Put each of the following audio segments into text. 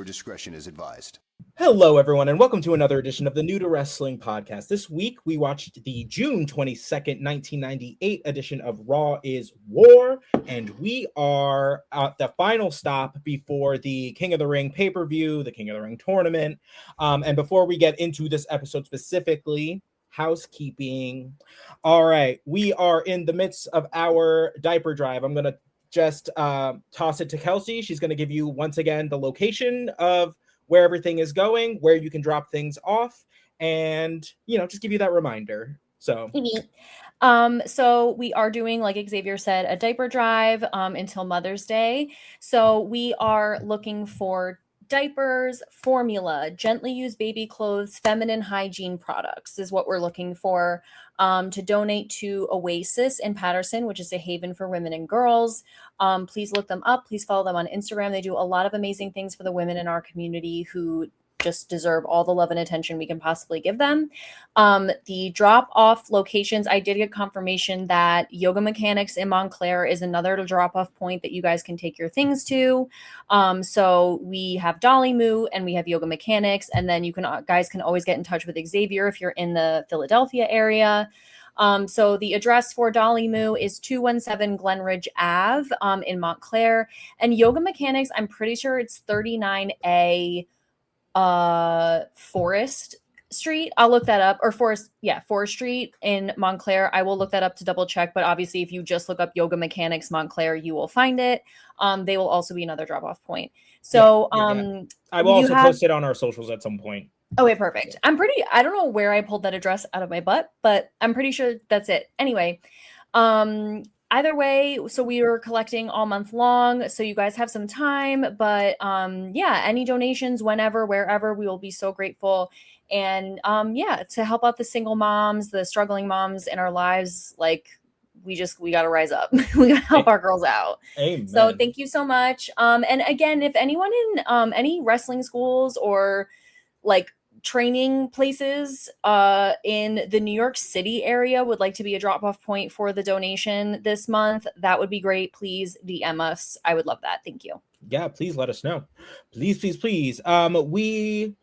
discretion is advised. Hello, everyone, and welcome to another edition of the New to Wrestling podcast. This week, we watched the June 22nd, 1998 edition of Raw is War, and we are at the final stop before the King of the Ring pay-per-view, the King of the Ring tournament. And before we get into this episode specifically, housekeeping. All right, we are in the midst of our diaper drive. I'm going to just toss it to Kelsey. She's going to give you, once again, the location of where everything is going, where you can drop things off, and, just give you that reminder. So we are doing, like Xavier said, a diaper drive until Mother's Day. So we are looking for diapers, formula, gently used baby clothes, feminine hygiene products is what we're looking for to donate to Oasis in Patterson, which is a haven for women and girls. Please look them up. Please follow them on Instagram. They do a lot of amazing things for the women in our community who just deserve all the love and attention we can possibly give them. The drop-off locations, I did get confirmation that Yoga Mechanics in Montclair is another drop-off point that you guys can take your things to. So we have Dolly Moo and we have Yoga Mechanics, and then you guys can always get in touch with Xavier if you're in the Philadelphia area. So the address for Dolly Moo is 217 Glenridge Ave in Montclair, and Yoga Mechanics, I'm pretty sure it's 39A Forest Street. I'll look that up, or Forest Street in Montclair. I will look that up to double check, but obviously if you just look up Yoga Mechanics Montclair, you will find it. They will also be another drop-off point. So I will also post it on our socials at some point. Okay, perfect. I don't know where I pulled that address out of my butt, but I'm pretty sure that's it. Anyway, either way, so we were collecting all month long, so you guys have some time, but any donations whenever, wherever, we will be so grateful. And to help out the single moms, the struggling moms in our lives, like we got to rise up. We got to help our girls out. Amen. So thank you so much. And again, if anyone in any wrestling schools or like training places in the New York City area would like to be a drop-off point for the donation this month, that would be great. Please DM us. I would love that. Thank you. Yeah, please let us know. Please. We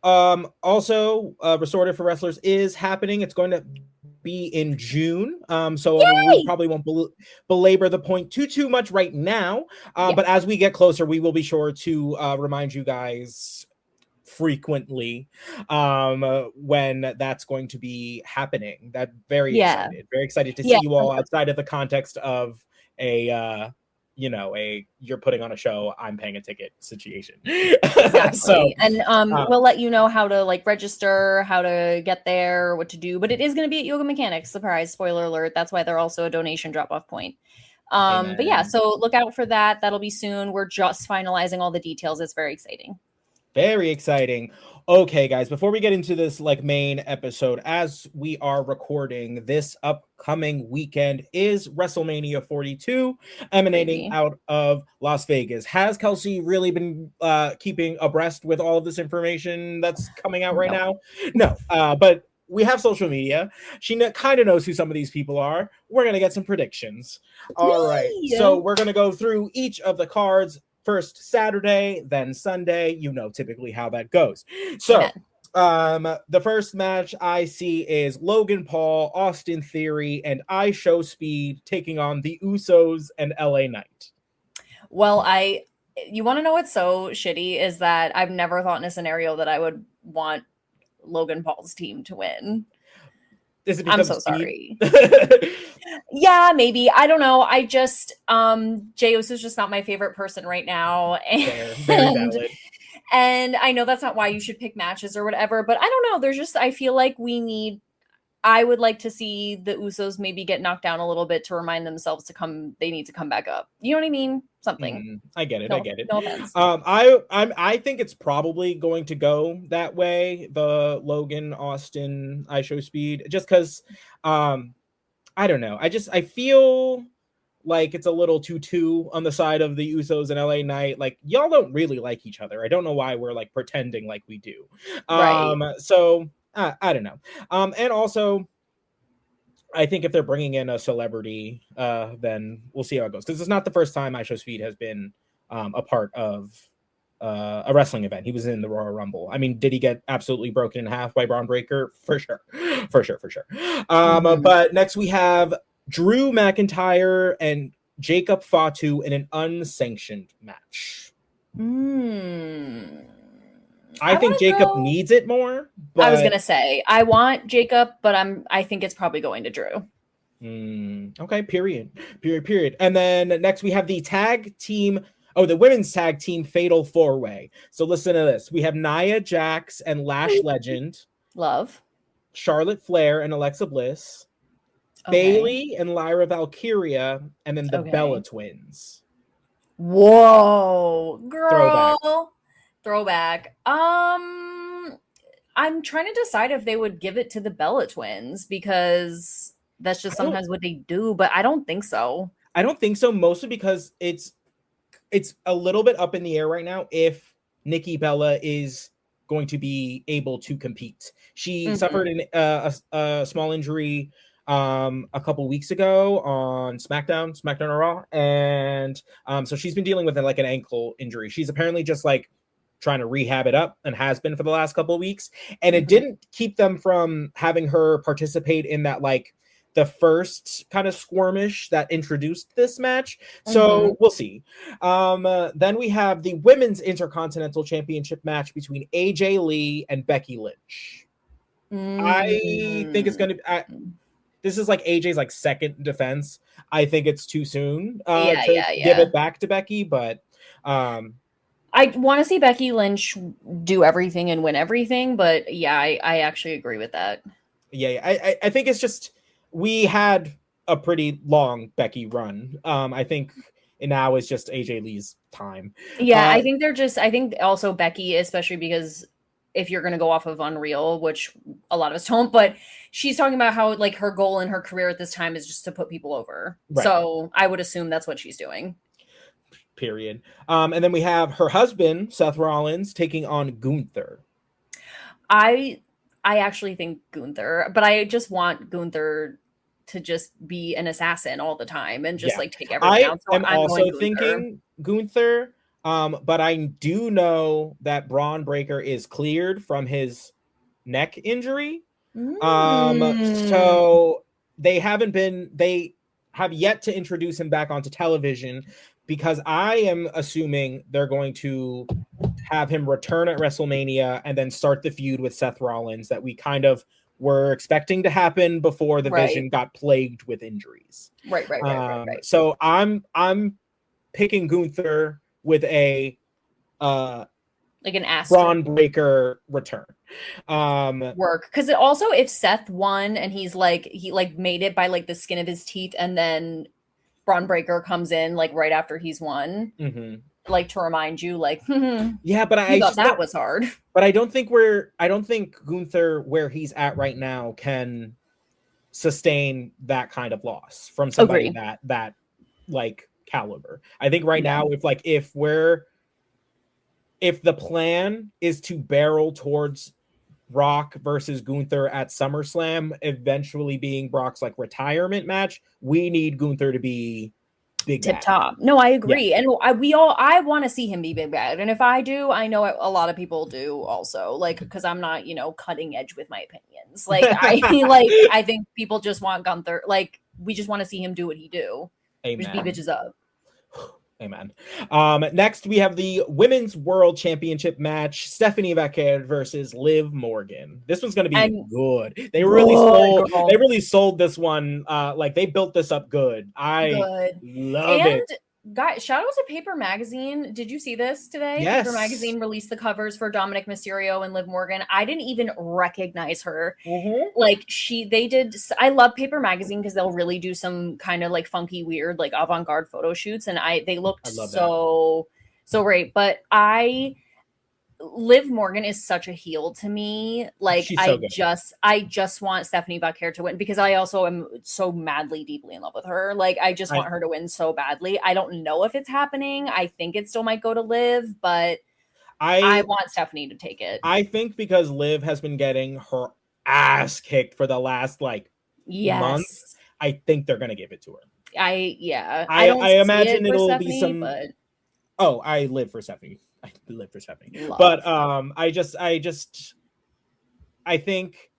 also Restorative for Wrestlers is happening. It's going to be in June. So we probably won't belabor the point too much right now. But as we get closer, we will be sure to remind you guys frequently when that's going to be happening. That very excited to see you all outside of the context of a you're putting on a show, I'm paying a ticket situation. Exactly. And we'll let you know how to register, how to get there, what to do, but it is going to be at Yoga Mechanics. Surprise, spoiler alert. That's why they're also a donation drop-off point. So look out for that. That'll be soon. We're just finalizing all the details. It's very exciting. Very exciting. Okay, guys, before we get into this main episode, as we are recording, this upcoming weekend is WrestleMania 42, emanating out of Las Vegas. Has Kelsey really been keeping abreast with all of this information that's coming out right now? No, but we have social media. She kind of knows who some of these people are. We're going to get some predictions. All right, so we're going to go through each of the cards. First Saturday, then Sunday, typically how that goes. So the first match I see is Logan Paul, Austin Theory, and I Show Speed taking on the Usos and LA Knight. Well, you want to know what's so shitty is that I've never thought in a scenario that I would want Logan Paul's team to win. I'm so sorry. Yeah, maybe. I don't know. I just Jey Uso's just not my favorite person right now. And, very valid. And I know that's not why you should pick matches or whatever, but I don't know. I feel like I would like to see the Usos maybe get knocked down a little bit to remind themselves they need to come back up. You know what I mean? Something. I get it. No offense. I think it's probably going to go that way. The Logan, Austin, I Show Speed, just because, I don't know. I feel like it's a little too on the side of the Usos and LA Knight. Like, y'all don't really like each other. I don't know why we're pretending like we do. Right. So I don't know. And also, I think if they're bringing in a celebrity, then we'll see how it goes. Because it's not the first time I Show Speed has been a part of a wrestling event. He was in the Royal Rumble. I mean, did he get absolutely broken in half by Braun Breaker? For sure. For sure, for sure. But next we have Drew McIntyre and Jacob Fatu in an unsanctioned match. I think Jacob needs it more. But I was gonna say I want Jacob, but I think it's probably going to Drew. Okay, period. And then next we have the women's tag team fatal 4-way. So listen to this. We have Nia Jax and Lash Legend. Love. Charlotte Flair and Alexa Bliss. Bailey and Lyra Valkyria, and then the Bella Twins. Whoa, girl. Throwback. I'm trying to decide if they would give it to the Bella Twins because that's just sometimes what they do, but I don't think so. I don't think so, mostly because it's a little bit up in the air right now if Nikki Bella is going to be able to compete. She suffered a small injury a couple weeks ago on SmackDown or Raw, and so she's been dealing with like an ankle injury. She's apparently just like trying to rehab it up and has been for the last couple of weeks, and it didn't keep them from having her participate in that like the first kind of skirmish that introduced this match. So we'll see. Then we have the Women's Intercontinental Championship match between AJ Lee and Becky Lynch. I think it's going to be... this is like AJ's like second defense. I think it's too soon to give it back to Becky, but... I want to see Becky Lynch do everything and win everything, but yeah, I actually agree with that. Yeah, I think it's just... we had a pretty long Becky run. I think now is just AJ Lee's time. Yeah, I think also Becky, especially because if you're going to go off of Unreal, which a lot of us don't, but she's talking about how like her goal in her career at this time is just to put people over. Right. So I would assume that's what she's doing. Period. And then we have her husband, Seth Rollins, taking on Gunther. I actually think Gunther, but I just want Gunther to just be an assassin all the time and just like take everything out. So I'm also thinking Gunther, but I do know that Braun Breaker is cleared from his neck injury. So they have yet to introduce him back onto television, because I am assuming they're going to have him return at WrestleMania and then start the feud with Seth Rollins that we kind of were expecting to happen before the Vision got plagued with injuries. Right. So I'm picking Gunther with a like an asterisk. Braun Breaker return. Work, because also if Seth won and he made it by like the skin of his teeth, and then Braun Breaker comes in like right after he's won, like to remind you, like, yeah, but I thought that was hard. But I don't think Gunther, where he's at right now, can sustain that kind of loss from somebody that like caliber. I think right now, if the plan is to barrel towards Brock versus Gunther at SummerSlam, eventually being Brock's like retirement match, we need Gunther to be big tip top. No, I agree. And I want to see him be big bad. And if I do, I know a lot of people do also, like, because I'm not, cutting edge with my opinions. Like I think people just want Gunther. Like, we just want to see him do what he do. Amen. Just beat bitches up. Amen. Next, we have the Women's World Championship match: Stephanie Vaquer versus Liv Morgan. This one's going to be good. They really sold this one. Like, they built this up good. I love it. Guys, shout out to Paper Magazine. Did you see this today? Yes. Paper Magazine released the covers for Dominic Mysterio and Liv Morgan. I didn't even recognize her. Like, they did. I love Paper Magazine because they'll really do some kind of like funky, weird, like avant-garde photo shoots, and they looked so great. But Liv Morgan is such a heel to me. Like, I just want Stephanie Vaquer to win, because I also am so madly, deeply in love with her. Like, I just want her to win so badly. I don't know if it's happening. I think it still might go to Liv, but I want Stephanie to take it. I think because Liv has been getting her ass kicked for the last months, I think they're gonna give it to her. I imagine it'll be some. But... Oh, I live for Stephanie. I live for Stephanie. Love. But I think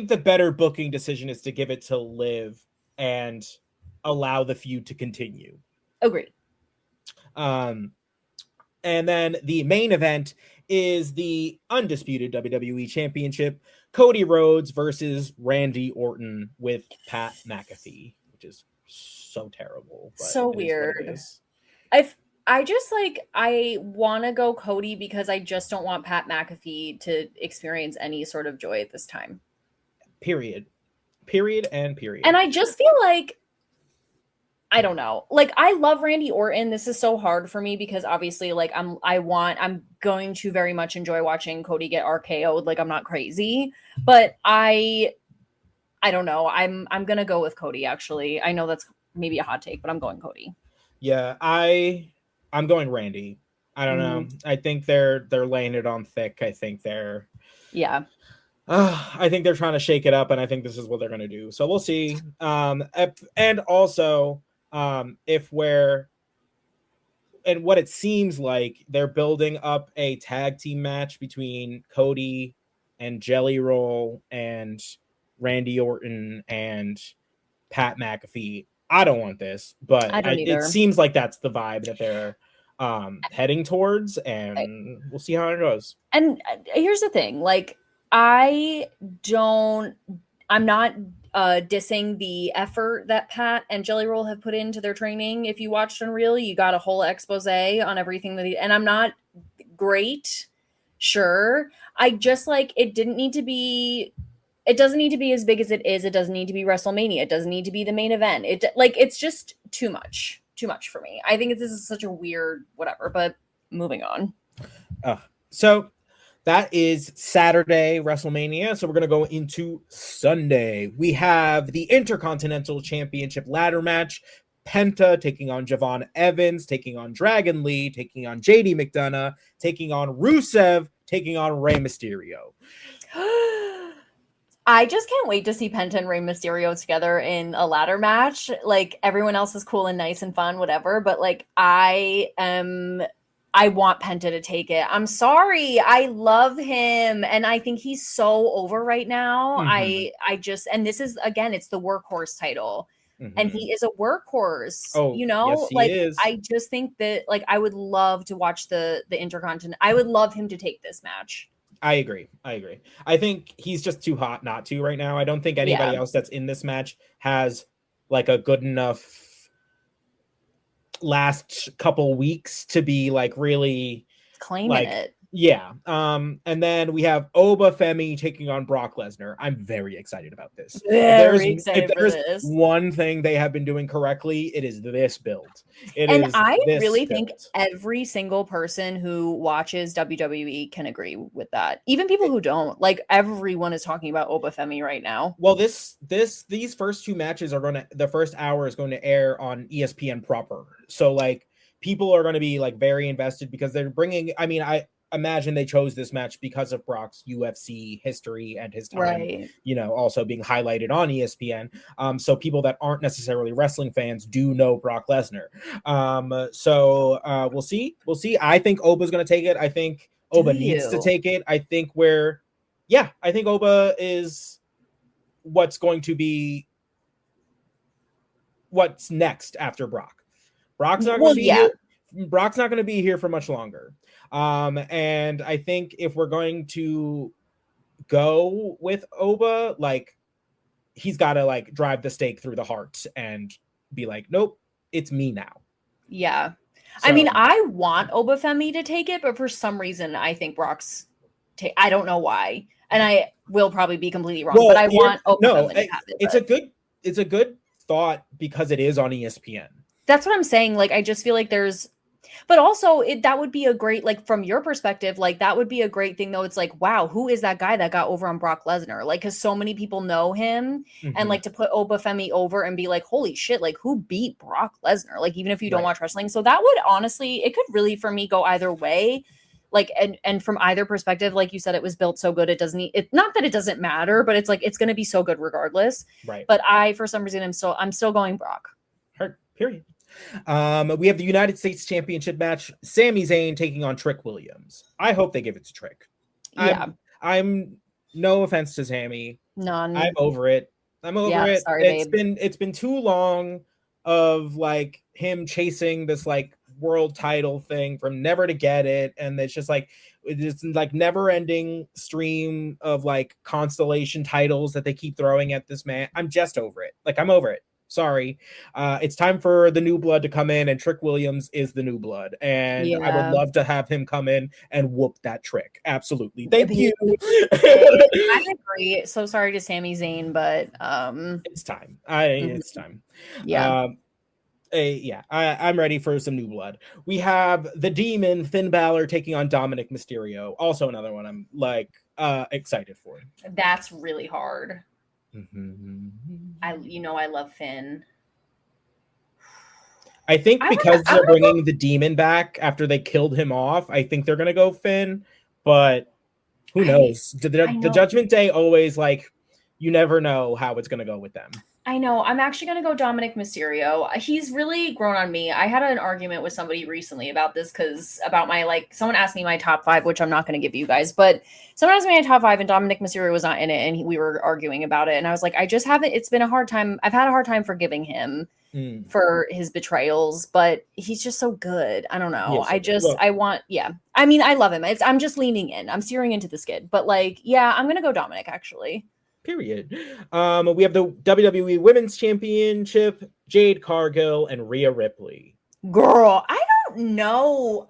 the better booking decision is to give it to Liv and allow the feud to continue. Agreed. And then the main event is the undisputed WWE Championship, Cody Rhodes versus Randy Orton with Pat McAfee, which is so terrible. But so weird. I want to go Cody because I just don't want Pat McAfee to experience any sort of joy at this time. Period. And I just feel like, I don't know. Like, I love Randy Orton. This is so hard for me because obviously, like, I'm going to very much enjoy watching Cody get RKO'd. Like, I'm not crazy, but I don't know. I'm gonna go with Cody. Actually, I know that's maybe a hot take, but I'm going Cody. Yeah, I'm going Randy. I don't know. I think they're laying it on thick. I think they're I think they're trying to shake it up, and I think this is what they're going to do. So we'll see. And also, if we're and what it seems like they're building up a tag team match between Cody and Jelly Roll and Randy Orton and Pat McAfee. I don't want this, but it seems like that's the vibe that they're heading towards, and we'll see how it goes. And here's the thing, like, I'm not dissing the effort that Pat and Jelly Roll have put into their training. If you watched Unreal, you got a whole expose on everything and I'm not great. Sure. I just like, it doesn't need to be as big as it is. It doesn't need to be WrestleMania. It doesn't need to be the main event. It's just too much for me. I think this is such a weird whatever, but moving on. So that is Saturday WrestleMania. So we're going to go into Sunday. We have the Intercontinental Championship ladder match. Penta taking on Javon Evans, taking on Dragon Lee, taking on JD McDonough, taking on Rusev, taking on Rey Mysterio. I just can't wait to see Penta and Rey Mysterio together in a ladder match. Like, everyone else is cool and nice and fun, whatever. But like, I want Penta to take it. I'm sorry. I love him. And I think he's so over right now. Mm-hmm. And this is, again, it's the workhorse title. Mm-hmm. And he is a workhorse, yes, like, is. I just think that, like, I would love to watch the Intercontinental. I would love him to take this match. I agree. I think he's just too hot not to right now. I don't think anybody else that's in this match has like a good enough last couple weeks to be like really claiming it. Yeah. And then we have Oba Femi taking on Brock Lesnar. I'm very excited about this. If there's one thing they have been doing correctly, it is this build. I really think every single person who watches WWE can agree with that. Even people who don't. Like, everyone is talking about Oba Femi right now. Well, these first two matches the first hour is going to air on ESPN proper. So like, people are going to be like very invested because they're bringing, I imagine they chose this match because of Brock's UFC history and his time, right, also being highlighted on ESPN. So people that aren't necessarily wrestling fans do know Brock Lesnar. So we'll see. I think Oba's going to take it. I think Oba needs to take it. I think Oba is what's going to be what's next after Brock. Brock's not going to be here. Brock's not going to be here for much longer. And I think if we're going to go with Oba, like, he's got to like drive the stake through the heart and be like, nope, it's me now. Yeah. So, I want Oba Femi to take it, but for some reason I think Brock's I don't know why. And I will probably be completely wrong, but I want Oba Femi to have it. It's a good thought because it is on ESPN. That's what I'm saying. Like, I just feel like but also that would be a great, like, from your perspective, like, that would be a great thing though. It's like, wow, who is that guy that got over on Brock Lesnar? Like, cause so many people know him, and like, to put Oba Femi over and be like, holy shit, like, who beat Brock Lesnar? Like, even if you don't watch wrestling. So that would honestly, it could really, for me, go either way. Like, and from either perspective, like you said, it was built so good. It doesn't not that it doesn't matter, but it's like, it's going to be so good regardless. Right. But for some reason, I'm still going Brock. Period. We have the United States Championship match. Sami Zayn taking on Trick Williams. I hope they give it to Trick. Yeah. I'm no offense to Sami. None. I'm over it. I'm over Yeah, it. sorry, babe. It's been too long of like him chasing this like world title thing from never to get it, and it's just like it's like never ending stream of like constellation titles that they keep throwing at this man. I'm just over it. Like I'm over it. Sorry. It's time for the new blood to come in, and Trick Williams is the new blood. And I would Yeah. love to have him come in and whoop that Trick. Absolutely. Thank you. I agree. So sorry to Sami Zayn, but it's time. It's time. Yeah. I'm ready for some new blood. We have the Demon Finn Balor taking on Dominic Mysterio. Also another one I'm like excited for. That's really hard. Mm-hmm. I love Finn. I think because they're bringing the Demon back after they killed him off, I think they're gonna go Finn, but who knows? The Judgment Day always like you never know how it's gonna go with them. I know. I'm actually going to go Dominic Mysterio. He's really grown on me. I had an argument with somebody recently about this about my, like, someone asked me my top 5, which I'm not going to give you guys, but someone asked me my top 5 and Dominic Mysterio was not in it. And we were arguing about it. And I was like, I just haven't, it's been a hard time. I've had a hard time forgiving him for his betrayals, but he's just so good. I don't know. I mean, I love him. I'm just leaning in. I'm steering into the skid, but like, yeah, I'm going to go Dominic actually. Period. We have the WWE Women's Championship, Jade Cargill and Rhea Ripley. Girl, I don't know.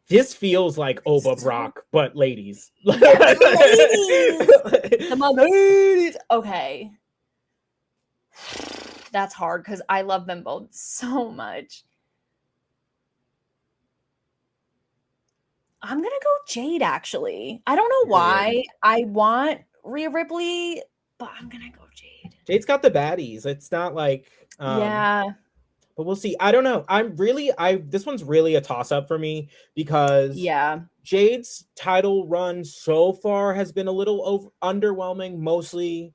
This feels like Oba Brock, but ladies. Yes, ladies. Come on, ladies. Okay. That's hard because I love them both so much. I'm gonna go Jade actually. I don't know why. I want Rhea Ripley, but I'm gonna go Jade. Jade's got the baddies. It's not like yeah, but we'll see. I don't know. This one's really a toss-up for me because Jade's title run so far has been a little underwhelming, mostly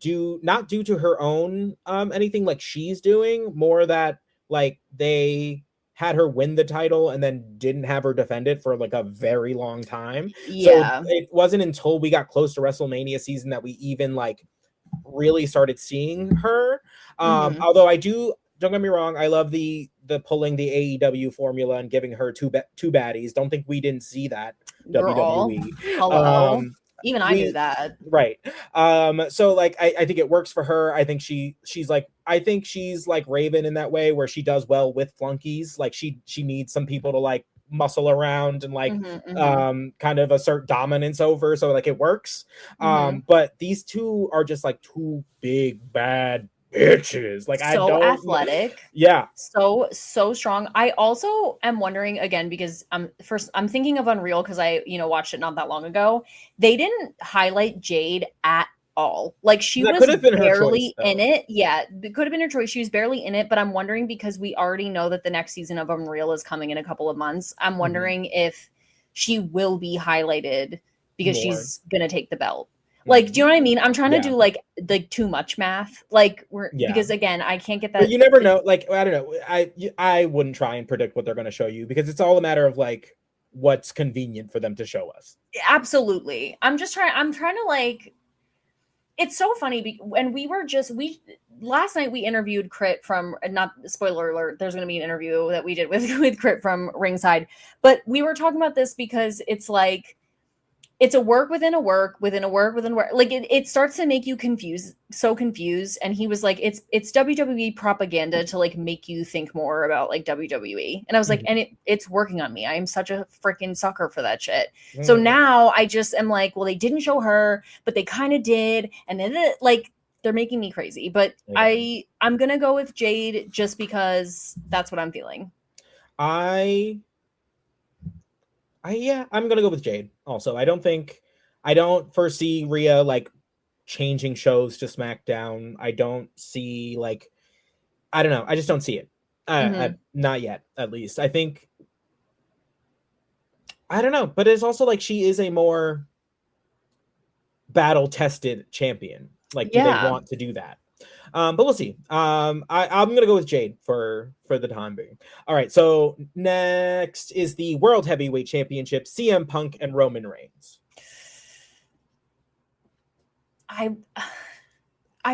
not due to her own anything like she's doing, more that like they had her win the title and then didn't have her defend it for like a very long time. Yeah. So it wasn't until we got close to WrestleMania season that we even like really started seeing her. Although don't get me wrong, I love the pulling the AEW formula and giving her two baddies. Don't think we didn't see that. Girl. WWE. Hello. Even I knew that. Right. So like I think it works for her. I think she's like Raven in that way where she does well with flunkies. Like she needs some people to like muscle around and like kind of assert dominance over. So like it works. But these two are just like two big bad bitches. Like I don't athletic. Yeah. So strong. I also am wondering again because I'm thinking of Unreal because I watched it not that long ago. They didn't highlight Jade at all. Like she was barely in it. Yeah, it could have been her choice. She was barely in it, but I'm wondering because we already know that the next season of Unreal is coming in a couple of months. I'm wondering if she will be highlighted because she's gonna take the belt. Like, do you know what I mean? I'm trying to do like too much math. Like because again, I can't get that. But you never know. Like I don't know. I wouldn't try and predict what they're going to show you because it's all a matter of like what's convenient for them to show us. Absolutely. I'm trying to like. It's so funny when last night we interviewed Crit from not spoiler alert. There's going to be an interview that we did with Crit from Ringside, but we were talking about this because it's like. It's a work within a work within a work within a work. Like it starts to make you so confused. And he was like, it's WWE propaganda to like make you think more about like WWE. And I was like, and it's working on me. I am such a freaking sucker for that shit. So now I just am like, well, they didn't show her, but they kind of did. And then like they're making me crazy. But I'm gonna go with Jade just because that's what I'm feeling. I'm gonna go with Jade. Also, I don't foresee Rhea like changing shows to SmackDown. I don't see like, I don't know. I just don't see it. Not yet, at least. I think, I don't know. But it's also like she is a more battle tested champion. Like, do they want to do that? But we'll see. I'm gonna go with Jade for the time being. All right. So next is the World Heavyweight Championship: CM Punk and Roman Reigns. I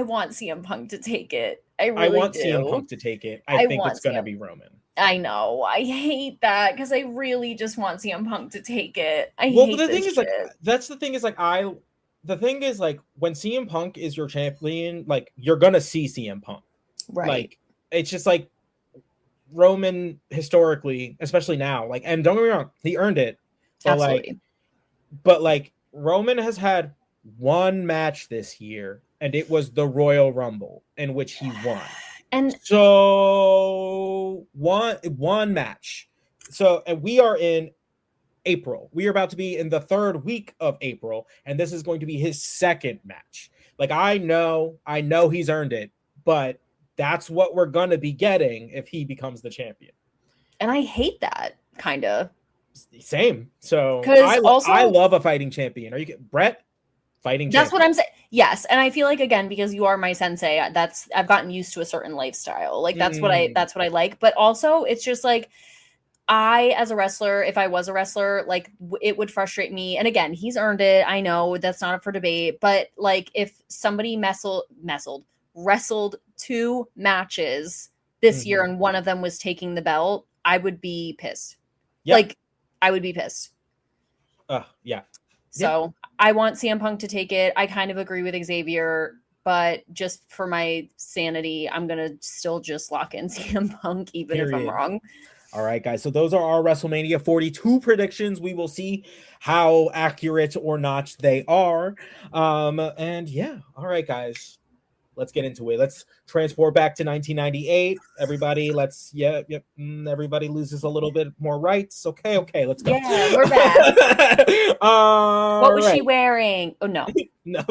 want CM Punk to take it. I really want do. CM Punk to take it. I think it's gonna be Roman. I know. I hate that because I really just want CM Punk to take it. I well, hate but the thing this is, shit. like, that's the thing is, like, the thing is, like, when CM Punk is your champion, like, you're gonna see CM Punk. Right. Like, it's just like Roman historically, especially now. Like, and don't get me wrong, he earned it. But Absolutely. like Roman has had one match this year, and it was the Royal Rumble in which he won. And so one match. So, and we are in April. We are about to be in the third week of April, and this is going to be his second match. Like, I know he's earned it, but that's what we're gonna be getting if he becomes the champion. And I hate that, kind of. Same. So I love a fighting champion. Are you Brett? Fighting That's champion. what I'm saying. Yes, and I feel like, again, because you are my sensei, I've gotten used to a certain lifestyle. Like, that's what I like. But also, it's just like, I, as a wrestler, if I was a wrestler, like, it would frustrate me. And again, he's earned it. I know that's not up for debate. But like, if somebody wrestled 2 matches this year and one of them was taking the belt, I would be pissed. Yep. Like, I would be pissed. Yeah. So I want CM Punk to take it. I kind of agree with Xavier, but just for my sanity, I'm going to still just lock in CM Punk, even if I'm wrong. All right, guys. So those are our WrestleMania 42 predictions. We will see how accurate or not they are. And yeah. All right, guys. Let's get into it. Let's transport back to 1998. Everybody, everybody loses a little bit more rights. Okay, let's go. Yeah, we're back. What was she wearing? Oh, no. No.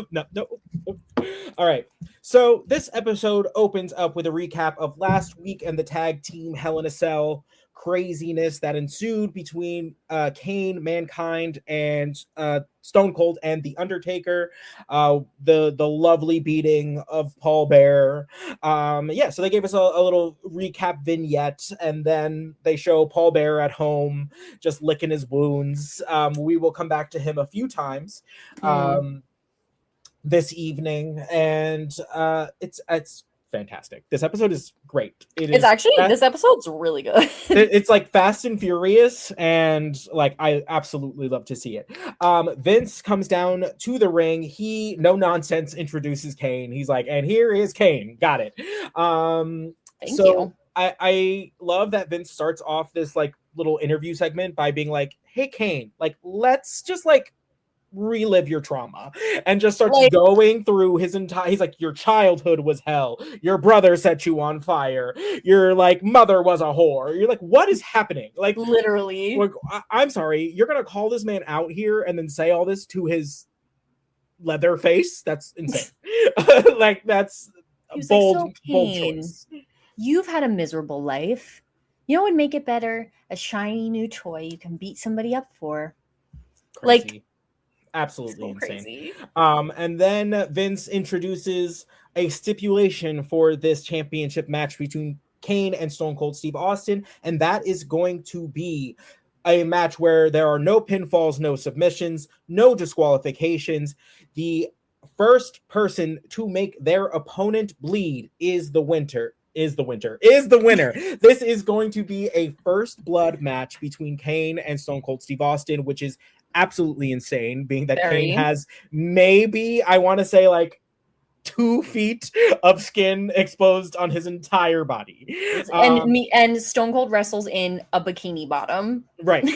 All right. So this episode opens up with a recap of last week and the tag team Hell in a Cell craziness that ensued between Kane, Mankind, and Stone Cold and the Undertaker. The lovely beating of Paul Bearer. So they gave us a little recap vignette, and then they show Paul Bearer at home just licking his wounds. We will come back to him a few times this evening, and it's fantastic. This episode is great. This episode's really good. It's like Fast and Furious, and like I absolutely love to see it. Vince comes down to the ring. He no nonsense introduces Kane. He's like, and here is Kane. Got it. Thank you. I love that Vince starts off this like little interview segment by being like, hey Kane, like let's just like relive your trauma, and just starts going through his entire. He's like, your childhood was hell, your brother set you on fire, your like mother was a whore. You're like, what is happening? Like, literally, like, I'm sorry, you're gonna call this man out here and then say all this to his leather face? That's insane. Like, that's bold choice. You've had a miserable life. You know what would make it better? A shiny new toy you can beat somebody up for. Crazy. Like, absolutely so insane. And then Vince introduces a stipulation for this championship match between Kane and Stone Cold Steve Austin, and that is going to be a match where there are no pinfalls, no submissions, no disqualifications. The first person to make their opponent bleed is the winner. This is going to be a first blood match between Kane and Stone Cold Steve Austin, which is absolutely insane, being that Kane has maybe, I want to say, like 2 feet of skin exposed on his entire body. And Stone Cold wrestles in a bikini bottom. Right.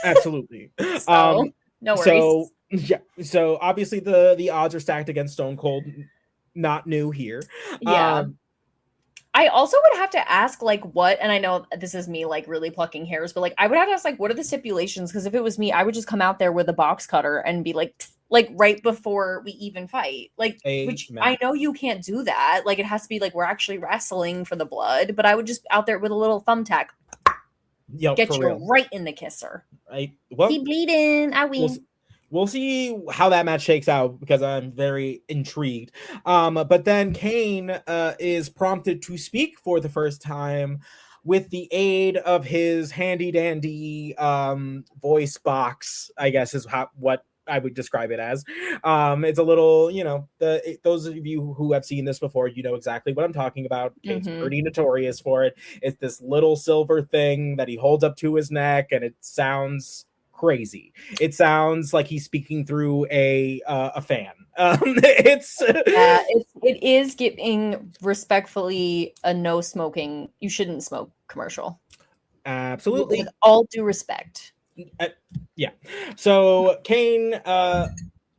Absolutely. So, no worries. So obviously the odds are stacked against Stone Cold. Not new here. Yeah. I also would have to ask, like, what, and I know this is me, like, really plucking hairs, but, like, I would have to ask, like, what are the stipulations? Because if it was me, I would just come out there with a box cutter and be like, right before we even fight. Like, which I know you can't do that. Like, it has to be, like, we're actually wrestling for the blood, but I would just out there with a little thumbtack. Get you right in the kisser. Right. Well, he bleeding. I win. we'll see how that match shakes out because I'm very intrigued. But then Kane is prompted to speak for the first time with the aid of his handy dandy voice box, I guess is what I would describe it as. It's a little, those of you who have seen this before, you know exactly what I'm talking about. Kane's pretty notorious for it. It's this little silver thing that he holds up to his neck, and it sounds crazy. It sounds like he's speaking through a fan. It is giving respectfully a no smoking. You shouldn't smoke commercial. Absolutely. With all due respect. Yeah. So Kane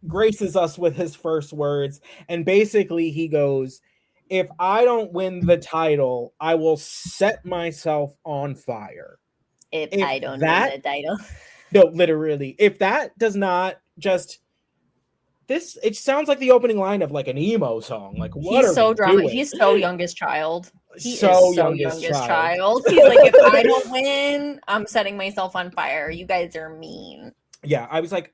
graces us with his first words, and basically he goes, "If I don't win the title, I will set myself on fire." If I don't win the title. No, literally. If that does not just it sounds like the opening line of like an emo song. Like, what he's so drama. Doing? He's so youngest child. He is youngest child. He's like, if I don't win, I'm setting myself on fire. You guys are mean. Yeah, I was like,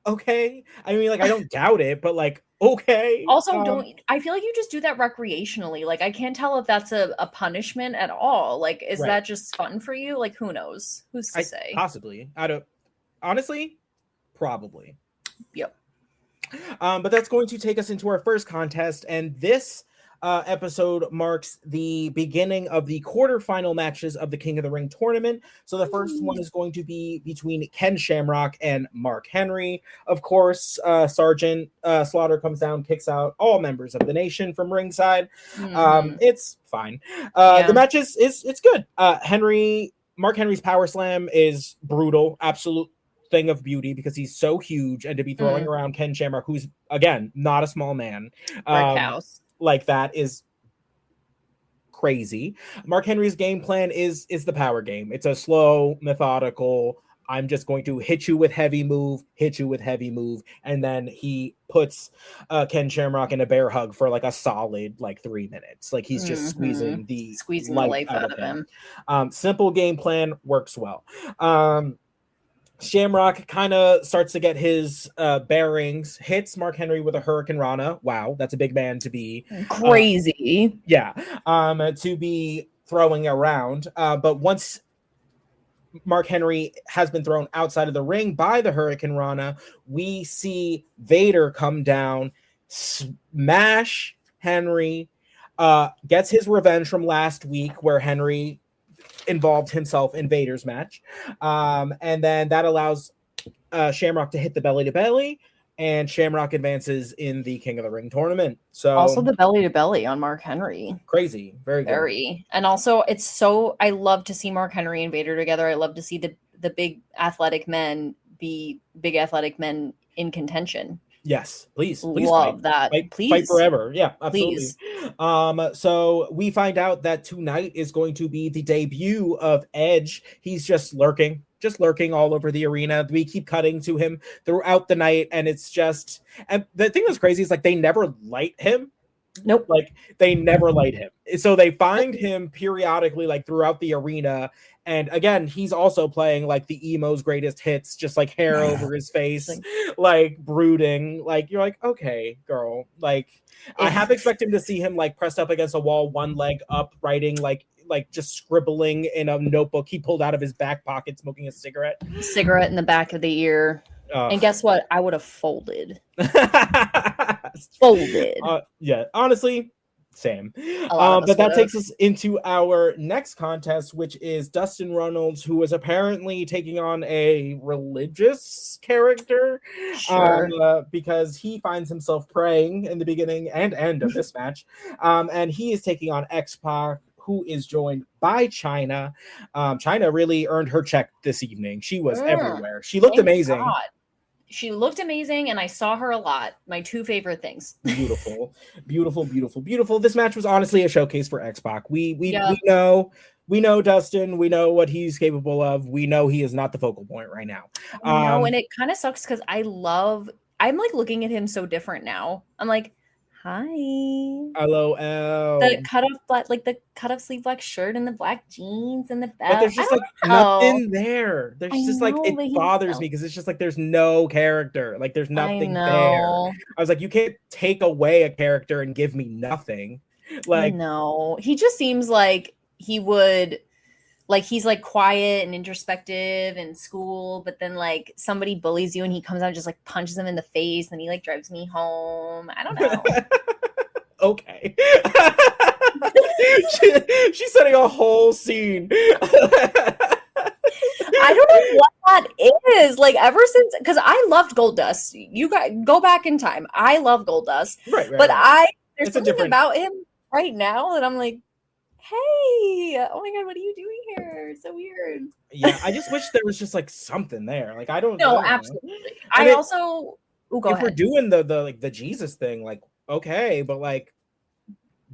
okay. I mean, like, I don't doubt it, but like, okay. Also, I feel like you just do that recreationally. Like, I can't tell if that's a punishment at all. Like, is that just fun for you? Like, who knows? Who's to say? Possibly. Honestly, probably. Yep. But that's going to take us into our first contest, and this episode marks the beginning of the quarterfinal matches of the King of the Ring tournament. So the first one is going to be between Ken Shamrock and Mark Henry. Of course, Sergeant Slaughter comes down, kicks out all members of the nation from ringside. It's fine. The match is it's good. Mark Henry's power slam is brutal, absolute thing of beauty because he's so huge, and to be throwing around Ken Shamrock, who's again not a small man, like that is crazy. Mark Henry's game plan is the power game. It's a slow, methodical, I'm just going to hit you with heavy move, and then he puts Ken Shamrock in a bear hug for like a solid 3 minutes. Like he's just squeezing the life out of him. Simple game plan, works well. Shamrock kind of starts to get his bearings, hits Mark Henry with a Hurricane Rana. Wow, that's a big man to be crazy. To be throwing around. But once Mark Henry has been thrown outside of the ring by the Hurricane Rana, we see Vader come down, smash Henry, gets his revenge from last week where Henry involved himself in Vader's match. And then that allows Shamrock to hit the belly to belly, and Shamrock advances in the King of the Ring tournament. So also the belly to belly on Mark Henry. Crazy. Very good. And also I love to see Mark Henry and Vader together. I love to see the big athletic men be big athletic men in contention. Yes, please love that. Fight forever. Yeah, absolutely. So we find out that tonight is going to be the debut of Edge. He's just lurking all over the arena. We keep cutting to him throughout the night, and it's just, and the thing that's crazy is like they never light him. Nope. Like they never light him. So they find him periodically like throughout the arena. And again, he's also playing like the emo's greatest hits, just like hair over his face, like brooding. Like you're like, okay, girl. Like I half expect him to see him like pressed up against a wall, one leg up, writing like just scribbling in a notebook he pulled out of his back pocket, smoking a cigarette in the back of the ear. And guess what? I would have folded. Yeah, honestly, same. But that takes us into our next contest, which is Dustin Runnels, who is apparently taking on a religious character. Because he finds himself praying in the beginning and end of this match. And he is taking on X-Pac, who is joined by Chyna. Chyna really earned her check this evening. She was everywhere. She looked amazing. God. She looked amazing, and I saw her a lot. My two favorite things. Beautiful. This match was honestly a showcase for X-Pac. We know Dustin. We know what he's capable of. We know he is not the focal point right now. No, and it kind of sucks because I'm like looking at him so different now. I'm like, Hi. The LOL. cut off black, like the cut off sleeve black shirt and the black jeans and the But belt. there's I just don't like know. nothing there. I There's just like know, it but he bothers me no. because it's just like there's no character. Like there's I nothing there. know. I was like, you can't take away a character and give me nothing. I Like know. He just seems like he would like he's like quiet and introspective in school, but then like somebody bullies you and he comes out and just like punches them in the face and he like drives me home. I don't know. okay. She's setting a whole scene. I don't know what that is. Like ever since, because I loved Gold Dust. You guys go back in time. I love Gold Dust, right, but right. there's It's a something different. about him right now that I'm like, hey, oh my god, what are you doing here? It's so weird. Yeah, I just wish there was just like something there. Like I don't No, know. absolutely. And I also, oh, go if we're ahead. doing the like the Jesus thing, like okay, but like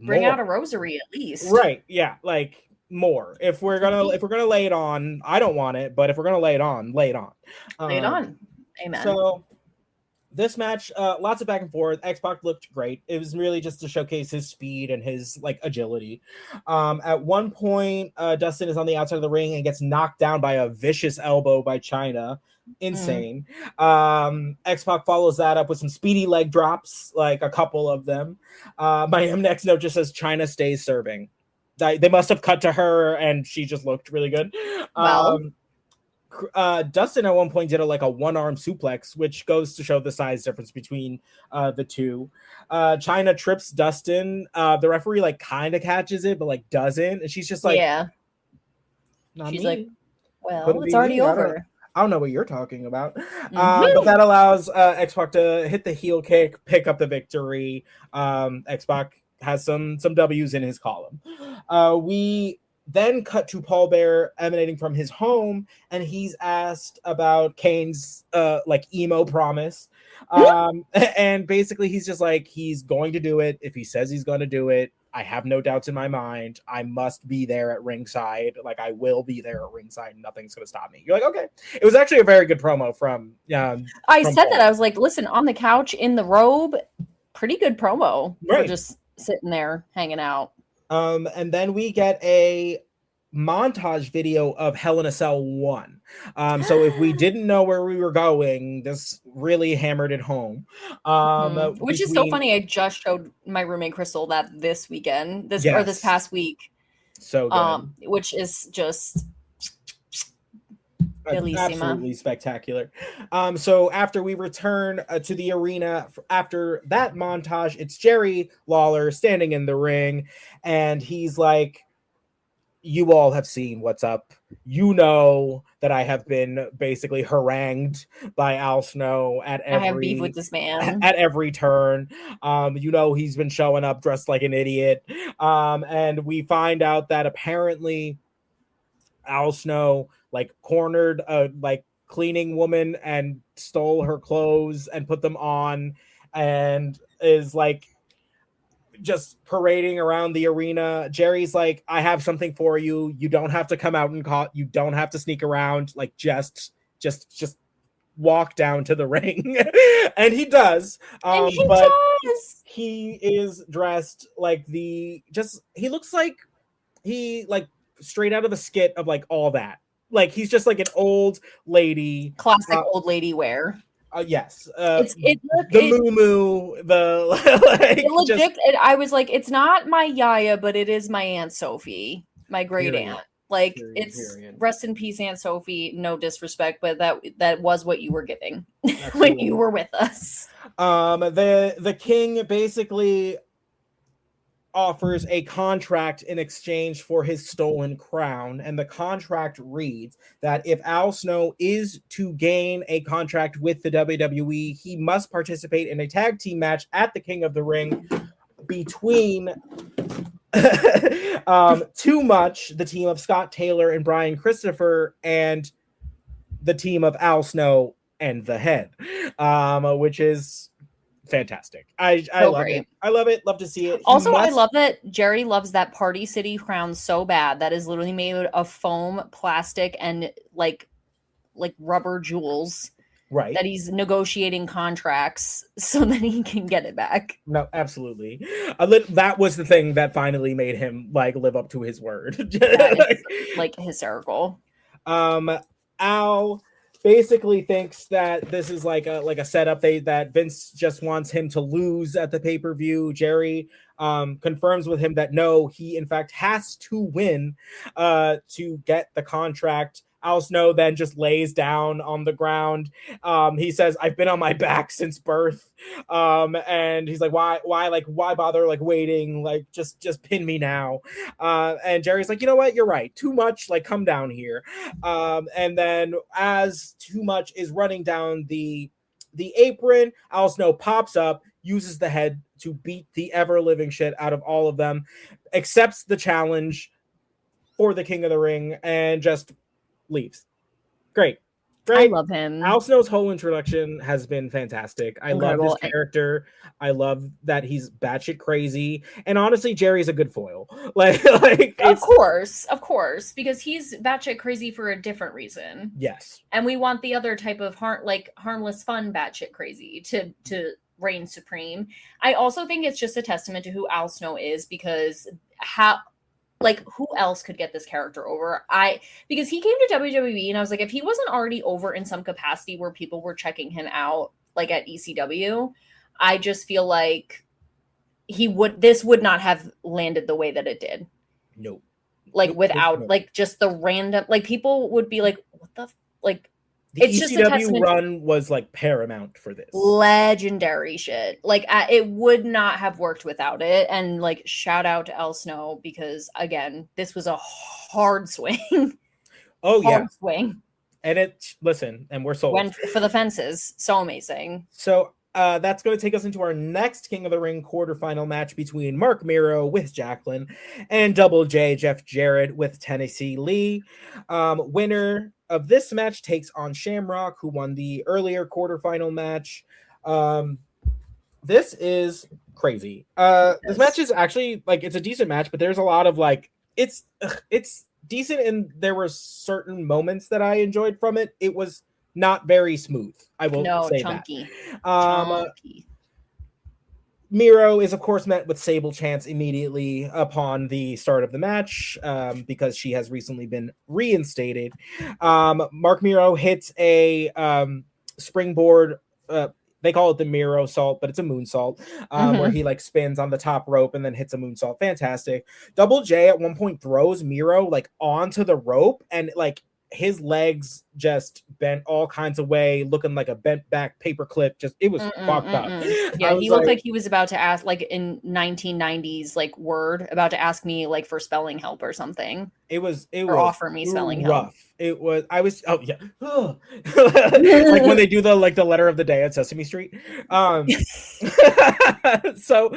Bring more. out a rosary at least. Right? Yeah, like more. If we're gonna lay it on, I don't want it, but if we're gonna lay it on, lay it on. Lay it on. Amen. So this match, lots of back and forth. X-Pac looked great. It was really just to showcase his speed and his like agility. At one point, Dustin is on the outside of the ring and gets knocked down by a vicious elbow by China. Insane. X-Pac follows that up with some speedy leg drops, like a couple of them. My next note just says China stays serving. They must have cut to her and she just looked really good. Well, Dustin at one point did a one-arm suplex, which goes to show the size difference between the two. China trips Dustin. The referee like kind of catches it, but like doesn't, and she's just like, yeah. Not She's me. like, well, Couldn't it's be already me. over. I don't know what you're talking about. But that allows X-Pac to hit the heel kick, pick up the victory. X-Pac has some W's in his column. We then cut to Paul Bear emanating from his home, and he's asked about Kane's like emo promise. And basically he's just like, he's going to do it. If he says he's going to do it, I have no doubts in my mind. I must be there at ringside. Like I will be there at ringside. Nothing's going to stop me. You're like, okay. It was actually a very good promo from. I said that. I was like, listen, on the couch in the robe, pretty good promo for just sitting there hanging out. And then we get a montage video of Hell in a Cell 1. So if we didn't know where we were going, this really hammered it home. Which is so funny. I just showed my roommate Crystal that this weekend, or this past week. So good. Which is just absolutely spectacular. So after we return to the arena after that montage, it's Jerry Lawler standing in the ring, and he's like, you all have seen what's up. You know that I have been basically harangued by Al Snow I have beef with this man at every turn. You know, he's been showing up dressed like an idiot. And we find out that apparently Al Snow like cornered a like cleaning woman and stole her clothes and put them on, and is like just parading around the arena. Jerry's like, I have something for you. You don't have to come out and call. You don't have to sneak around. Like just walk down to the ring. And he does. And he but does. He is dressed like he looks like he like straight out of the skit of like All That. Like he's just like an old lady. Classic old lady wear. Yes. The moo-moo, like legit, I was like, it's not my Yaya, but it is my Aunt Sophie, my great aunt. Like it's rest in peace, Aunt Sophie. No disrespect, but that was what you were giving when you were with us. The king basically offers a contract in exchange for his stolen crown, and the contract reads that if Al Snow is to gain a contract with the WWE, he must participate in a tag team match at the King of the Ring between Too Much, the team of Scott Taylor and Brian Christopher, and the team of Al Snow and the Head, which is fantastic. I love it. I love it. Love to see it. Also, I love that Jerry loves that Party City crown so bad. That is literally made of foam, plastic, and like rubber jewels. Right. that he's negotiating contracts so that he can get it back. No, absolutely. That was the thing that finally made him like live up to his word. That is like hysterical. Al basically thinks that this is like a setup that Vince just wants him to lose at the pay-per-view. Jerry confirms with him that no, he in fact has to win to get the contract. Al Snow then just lays down on the ground. He says, "I've been on my back since birth," and he's like, why bother like waiting? Like, just pin me now." And Jerry's like, "You know what? You're right. Too much. Like, come down here." And then as Too Much is running down the apron, Al Snow pops up, uses the head to beat the ever living shit out of all of them, accepts the challenge for the King of the Ring, and just leaves. Great. I love him. Al Snow's whole introduction has been fantastic. I love his character. I love that he's batshit crazy. And honestly, Jerry's a good foil. Like of course, because he's batshit crazy for a different reason. Yes. And we want the other type of harmless fun batshit crazy to reign supreme. I also think it's just a testament to who Al Snow is, because who else could get this character over? Because he came to WWE and I was like, if he wasn't already over in some capacity where people were checking him out, like at ECW, I just feel like this would not have landed the way that it did. Nope. Like without like just the random, like people would be like, what the like the it's ECW run was like paramount for this. Legendary shit. Like it would not have worked without it. And like shout out to Al Snow, because again, this was a hard swing. Oh yeah, hard swing. And and we're sold. Went for the fences. So amazing. So that's going to take us into our next King of the Ring quarterfinal match between Mark Miro with Jacqueline and Double J Jeff Jarrett with Tennessee Lee. Winner of this match takes on Shamrock, who won the earlier quarterfinal match. This is crazy. This match is actually like, it's a decent match, but there's a lot of like, it's decent, and there were certain moments that I enjoyed from it. It was not very smooth, I will say chunky. Chunky. Miro is, of course, met with Sable Chance immediately upon the start of the match because she has recently been reinstated. Mark Miro hits a springboard. They call it the Miro salt, but it's a moonsault where he like spins on the top rope and then hits a moonsault. Fantastic. Double J at one point throws Miro like onto the rope, and like his legs just bent all kinds of way, looking like a bent back paper clip. Just it was fucked up. Yeah, he looked like he was about to ask, like in 1990s, like Word, about to ask me like for spelling help or something. It was offer me spelling help. It was like when they do the letter of the day at Sesame Street. So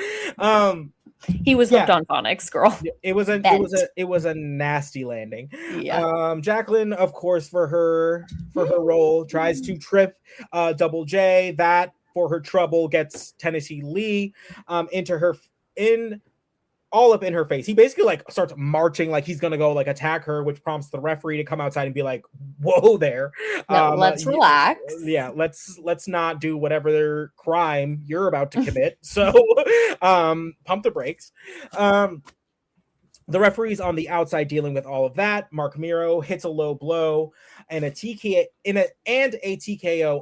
he was hooked on phonics, girl. It was a nasty landing. Yeah. Jacqueline, of course, for her role, tries to trip Double J. That, for her trouble, gets Tennessee Lee all up in her face. He basically like starts marching like he's gonna go like attack her, which prompts the referee to come outside and be like, "Whoa there, let's relax. Yeah, let's not do whatever crime you're about to commit." So, pump the brakes. The referee's on the outside dealing with all of that. Mark Miro hits a low blow and a TKO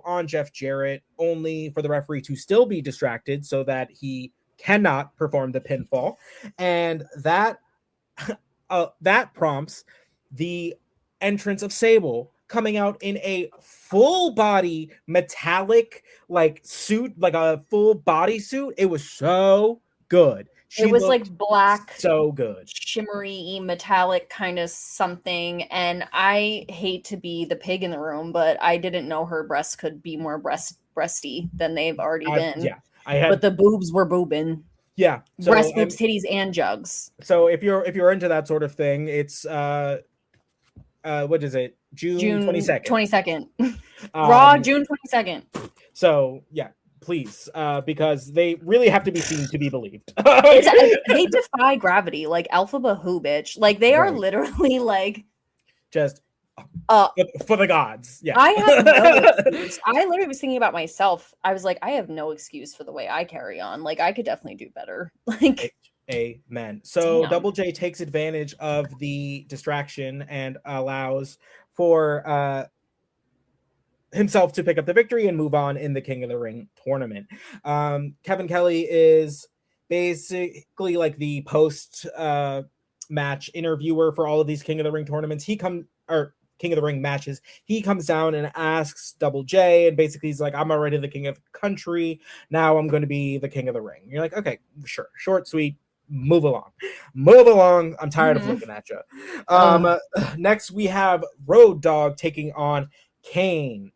on Jeff Jarrett, only for the referee to still be distracted so that he cannot perform the pinfall, and that prompts the entrance of Sable, coming out in a full body metallic like suit, like a full body suit. It was so good. It was like black, so good, shimmery, metallic kind of something. And I hate to be the pig in the room, but I didn't know her breasts could be more breasty than they've already been. Yeah. But the boobs were boobing. Yeah. So, breast, boobs, titties, and jugs. So if you're into that sort of thing, it's what is it? June 22nd. 22nd. Raw, June 22nd. So yeah, please, because they really have to be seen to be believed. They defy gravity, like Alpha Bahoo, bitch. Like they are literally like just For the gods. Yeah. I have no excuse. I literally was thinking about myself. I was like, I have no excuse for the way I carry on. Like, I could definitely do better. Like, Amen. So damn. Double J takes advantage of the distraction and allows for himself to pick up the victory and move on in the King of the Ring tournament. Kevin Kelly is basically like the post match interviewer for all of these King of the Ring tournaments. King of the Ring matches. He comes down and asks Double J, and basically he's like, I'm already the king of the country. Now I'm going to be the King of the Ring. You're like, okay, sure. Short, sweet. Move along. Move along. I'm tired of looking at you. Next, we have Road Dogg taking on Kane.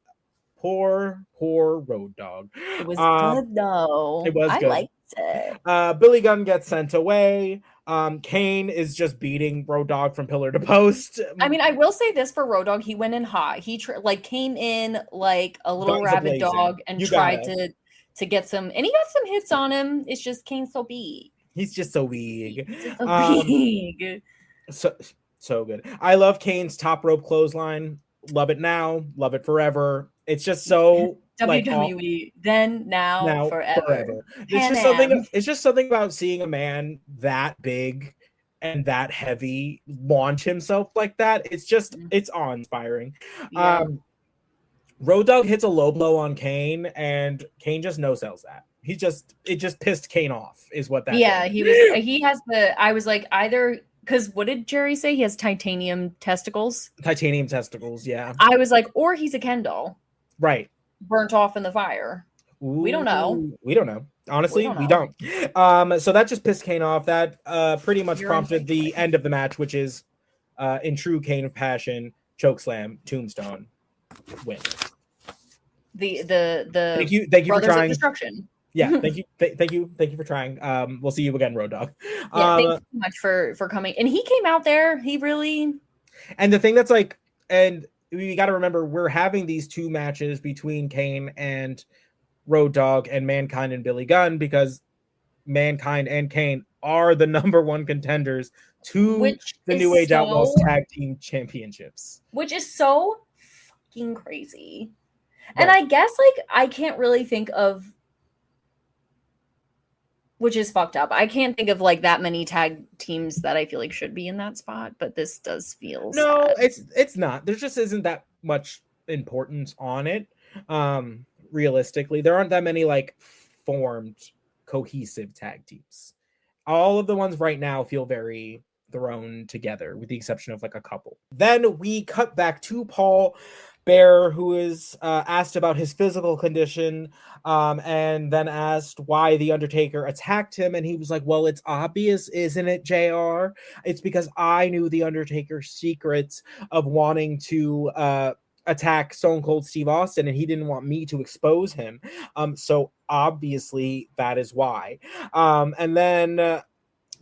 Poor Road Dogg. It was good, though. It was I good. liked it. Billy Gunn gets sent away. Kane is just beating Road Dogg from pillar to post. I mean, I will say this for Road Dogg, he went in hot. He came in like a little rabid dog and tried to get some, and he got some hits on him. It's just Kane's so big. He's just so big. Big. So good. I love Kane's top rope clothesline. Love it now. Love it forever. It's just so WWE, then, now, forever. It's just something about seeing a man that big and that heavy launch himself like that. It's awe-inspiring. Yeah. Road Dogg hits a low blow on Kane, and Kane just no-sells that. It just pissed Kane off, is what that is. I was like, either, because what did Jerry say? He has titanium testicles? Titanium testicles, yeah. I was like, or he's a Ken doll. Right. Burnt off in the fire. Ooh, we don't know. Honestly, we don't. So that just pissed Kane off. That pretty much prompted the end of the match, which is in true Kane of passion, chokeslam, tombstone, win. The thank you for trying. Destruction. Yeah, thank you for trying. We'll see you again, Road Dogg. Yeah, thank you so much for coming. And he came out there. He really. And the thing that's like, and we got to remember, we're having these two matches between Kane and Road Dogg and Mankind and Billy Gunn because Mankind and Kane are the number one contenders to the New Age Outlaws Tag Team Championships. Which is so fucking crazy. Right. And I guess, like, I can't really think of, which is fucked up. I can't think of like that many tag teams that I feel like should be in that spot, but this does feel sad. It's not. There just isn't that much importance on it. Realistically, there aren't that many like formed cohesive tag teams. All of the ones right now feel very thrown together, with the exception of like a couple. Then we cut back to Paul Bear, who is asked about his physical condition, and then asked why the Undertaker attacked him, and he was like, well, it's obvious, isn't it, JR? It's because I knew the Undertaker's secrets of wanting to attack Stone Cold Steve Austin, and he didn't want me to expose him. So obviously that is why. And then the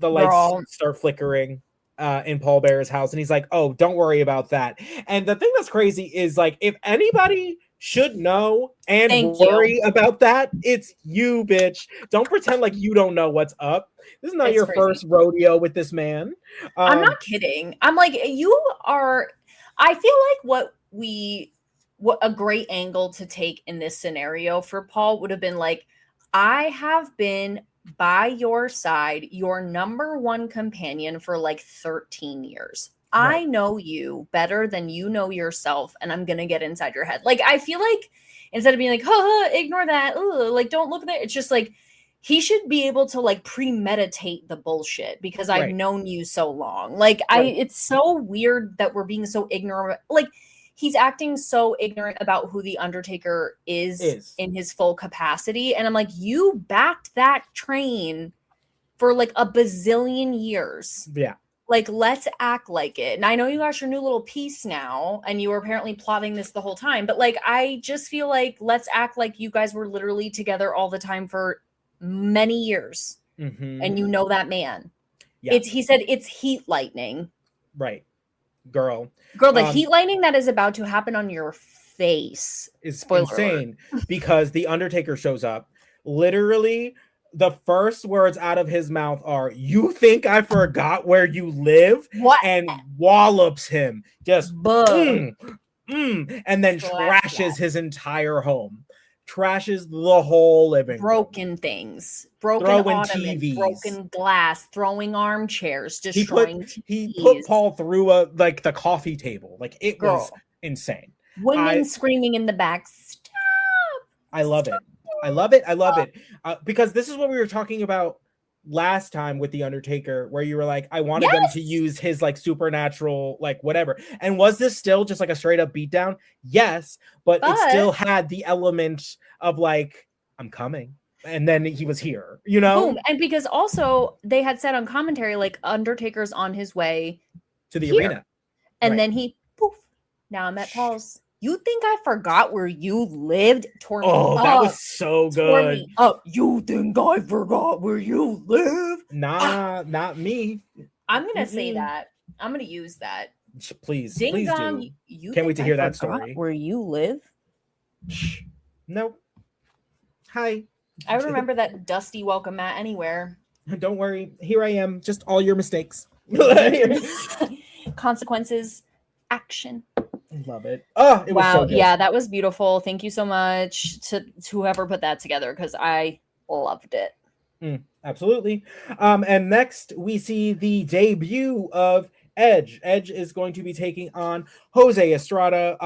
lights start flickering in Paul Bear's house, and he's like, oh, don't worry about that. And the thing that's crazy is, like, if anybody should know and worry about that, it's you, bitch. Don't pretend like you don't know what's up. This is not your first rodeo with this man. I'm not kidding. I'm like, you are. I feel like what a great angle to take in this scenario for Paul would have been like, I have been by your side, your number one companion for like 13 years. Right. I know you better than you know yourself, and I'm gonna get inside your head. Like, I feel like instead of being like, ignore that, like, don't look at it, it's just like he should be able to like premeditate the bullshit because I've known you so long. Like, it's so weird that we're being so ignorant. Like, he's acting so ignorant about who the Undertaker is in his full capacity. And I'm like, you backed that train for like a bazillion years. Yeah. Like, let's act like it. And I know you got your new little piece now, and you were apparently plotting this the whole time. But like, I just feel like let's act like you guys were literally together all the time for many years. Mm-hmm. And you know that man. Yeah. He said it's heat lightning. Right. Girl, the heat lightning that is about to happen on your face is insane because the Undertaker shows up, literally the first words out of his mouth are, "You think I forgot where you live?" What? And wallops him. Just Buh. and then Slap, trashes his entire home. Trashes the whole living room. Broken things, broken Throwing ottomans, TVs. broken glass, throwing armchairs, He put destroying TVs. Paul through the coffee table. Like, it was Girl. insane. Women screaming in the back, stop. I love it. I love it. I love it. Because this is what we were talking about last time with the Undertaker, where you were like, I wanted them to use his like supernatural, like whatever. And was this still just like a straight up beatdown? Yes, but it still had the element of like, I'm coming. And then he was here, you know? Boom. And because also they had said on commentary, like, Undertaker's on his way to the here. arena. And then he poof. Now I'm at Paul's. You think I forgot where you lived? Tore me up. That was so good. Me up. You think I forgot where you live? Nah, not me. I'm gonna say that. I'm gonna use that. Please, Ding please dong, do. You Can't wait to hear that story. Where you live? No. Hi. I would remember that dusty welcome mat anywhere. Don't worry. Here I am. Just all your mistakes. Consequences. Action. Love it. Oh, it was so good. Yeah, that was beautiful. Thank you so much to whoever put that together, because I loved it. Absolutely. And next we see the debut of Edge. Edge is going to be taking on Jose Estrada.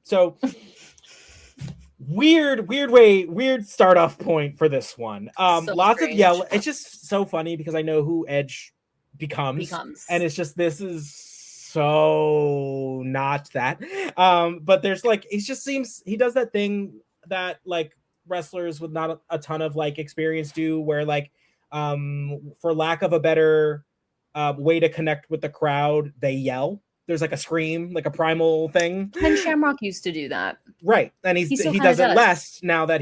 So weird start off point for this one. Lots strange. of yell. It's just so funny because I know who Edge becomes. And it's just, this is so not that. But there's like, it just seems he does that thing that like wrestlers with not a ton of like experience do, where like for lack of a better way to connect with the crowd, they yell. There's like a scream, like a primal thing. Ken Shamrock used to do that. Right. And he does it less now that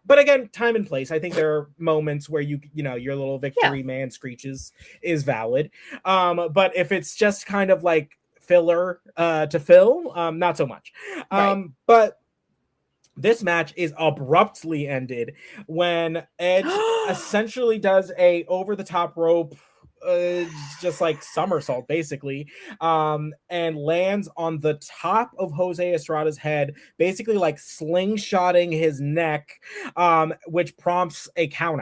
but again, time and place. I think there are moments where your little victory man screeches is valid. But if it's just kind of like filler to fill, not so much. Right. But this match is abruptly ended when Edge essentially does a over the top rope, just like somersault basically, and lands on the top of Jose Estrada's head, basically like slingshotting his neck, which prompts a count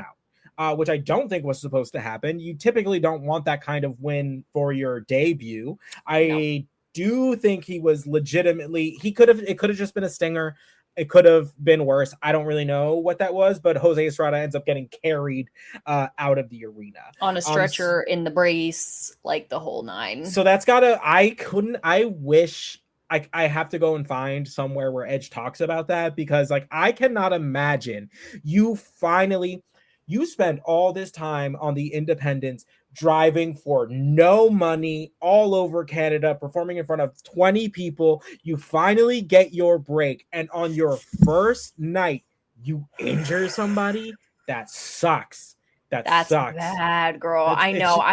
out, which I don't think was supposed to happen. You typically don't want that kind of win for your debut. I do think he was legitimately, it could have just been a stinger. It could have been worse. I don't really know what that was, but Jose Estrada ends up getting carried out of the arena on a stretcher, in the brace, like the whole nine. So that's I wish I have to go and find somewhere where Edge talks about that, because like I cannot imagine you spend all this time on the independents, driving for no money all over Canada, performing in front of 20 people. You finally get your break, and on your first night, you injure somebody. That sucks. That's bad, girl. I know.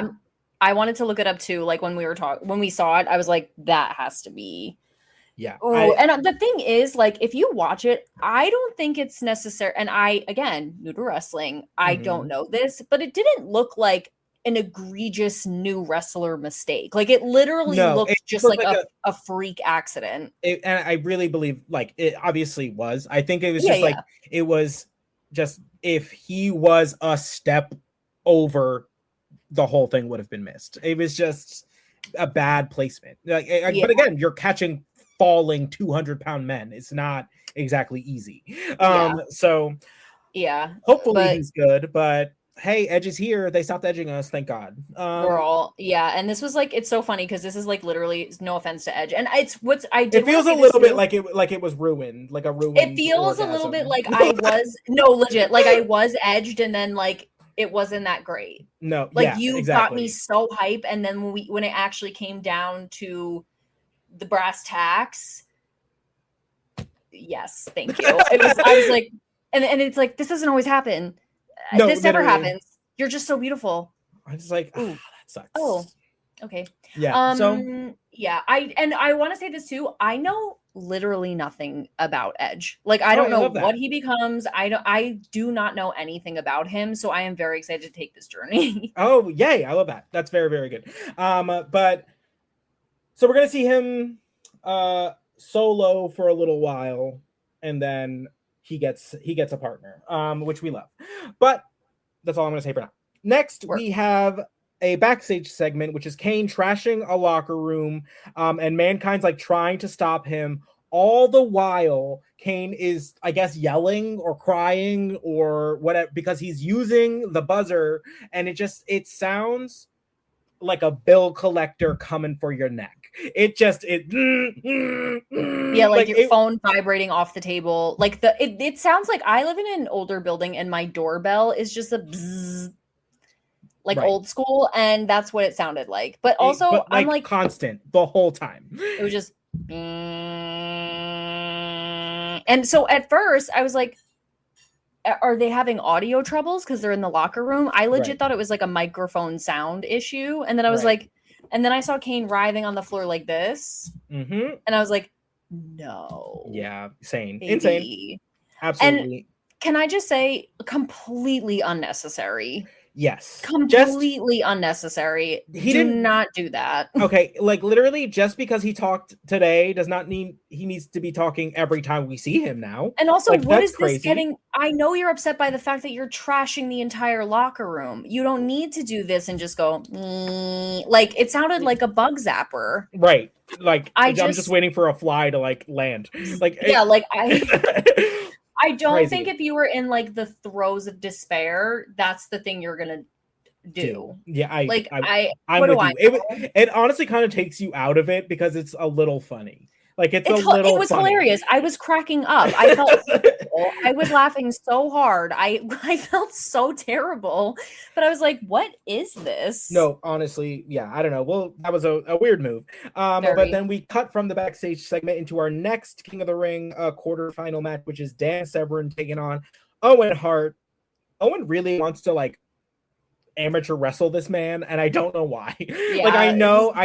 I wanted to look it up too. Like when we saw it, I was like, that has to be. Yeah. And the thing is, like, if you watch it, I don't think it's necessary. And again, new to wrestling, I don't know this, but it didn't look like an egregious new wrestler mistake. Like it literally looked just like a freak accident. And I really believe like it obviously was. I think it was it was just, if he was a step over, the whole thing would have been missed. It was just a bad placement. But again, you're catching falling 200-pound men. It's not exactly easy. So hopefully he's good, but hey, Edge is here. They stopped edging us, thank God. Girl, and this was like, it's so funny because this is like literally, no offense to Edge, and it's what's I did. It feels a little bit like it was ruined, like a ruined. It feels orgasm. A little bit like I was legit, like I was edged, and then like it wasn't that great. No, like you got me so hype, and then when it actually came down to the brass tacks, yes, thank you. I was like, and it's like, this doesn't always happen. No, this never happens. You're just so beautiful. I was like, ooh, that sucks. Oh, okay. Yeah. I want to say this too. I know literally nothing about Edge. Like, I don't know love what that. he becomes. I do not know anything about him, so I am very excited to take this journey. Oh, yay. I love that. That's very, very good. But so we're going to see him solo for a little while, and then he gets a partner, which we love. But that's all I'm going to say for now. Next, we have a backstage segment, which is Kane trashing a locker room, and Mankind's like trying to stop him. All the while, Kane is, I guess, yelling or crying or whatever because he's using the buzzer, and it sounds like a bill collector coming for your neck. Yeah, like your phone vibrating off the table. Like it sounds like I live in an older building and my doorbell is just a bzzz, like old school, and that's what it sounded like. But also, I'm like constant the whole time. It was just, and so at first I was like, are they having audio troubles because they're in the locker room? I legit thought it was like a microphone sound issue, and then I was like, and then I saw Kane writhing on the floor like this, and I was like, no, insane, absolutely. And can I just say, completely unnecessary. Yes. Completely unnecessary. He did not do that. Okay, like literally just because he talked today does not mean he needs to be talking every time we see him now. And also, like, what is crazy. This getting? I know you're upset by the fact that you're trashing the entire locker room. You don't need to do this and just go, like, it sounded like a bug zapper. Right. Like, I'm just waiting for a fly to like land. Like, yeah, like I don't think if you were in like the throes of despair, that's the thing you're gonna do. Yeah, I'm with you. It honestly kind of takes you out of it because it's a little funny. Like it was funny. Hilarious. I was cracking up. I felt I was laughing so hard. I felt so terrible. But I was like, what is this? No, honestly, yeah, I don't know. Well, that was a weird move. But then we cut from the backstage segment into our next King of the Ring quarterfinal match, which is Dan Severn taking on Owen Hart. Owen really wants to like amateur wrestle this man, and I don't know why. Yeah, like I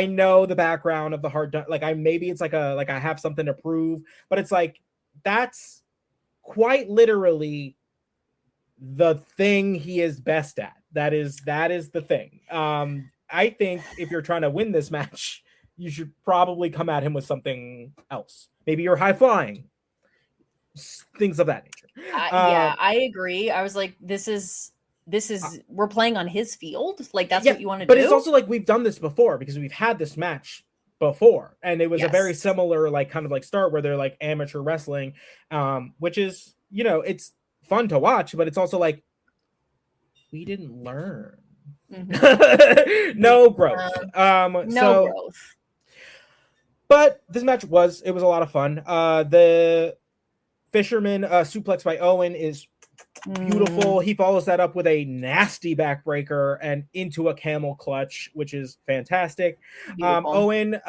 know the background of the Hart, like maybe it's like I have something to prove, but it's like that's quite literally the thing he is best at. That is the thing. I think if you're trying to win this match, you should probably come at him with something else. Maybe you're high flying, things of that nature. Yeah, I agree. I was like, this is we're playing on his field. Like that's what you want to do. But it's also like we've done this before because we've had this match before, and it was a very similar like kind of like start where they're like amateur wrestling, which is, you know, it's fun to watch, but it's also like we didn't learn. No growth. No growth. But this match was a lot of fun. The Fisherman suplex by Owen is beautiful. He follows that up with a nasty backbreaker and into a camel clutch, which is fantastic. Owen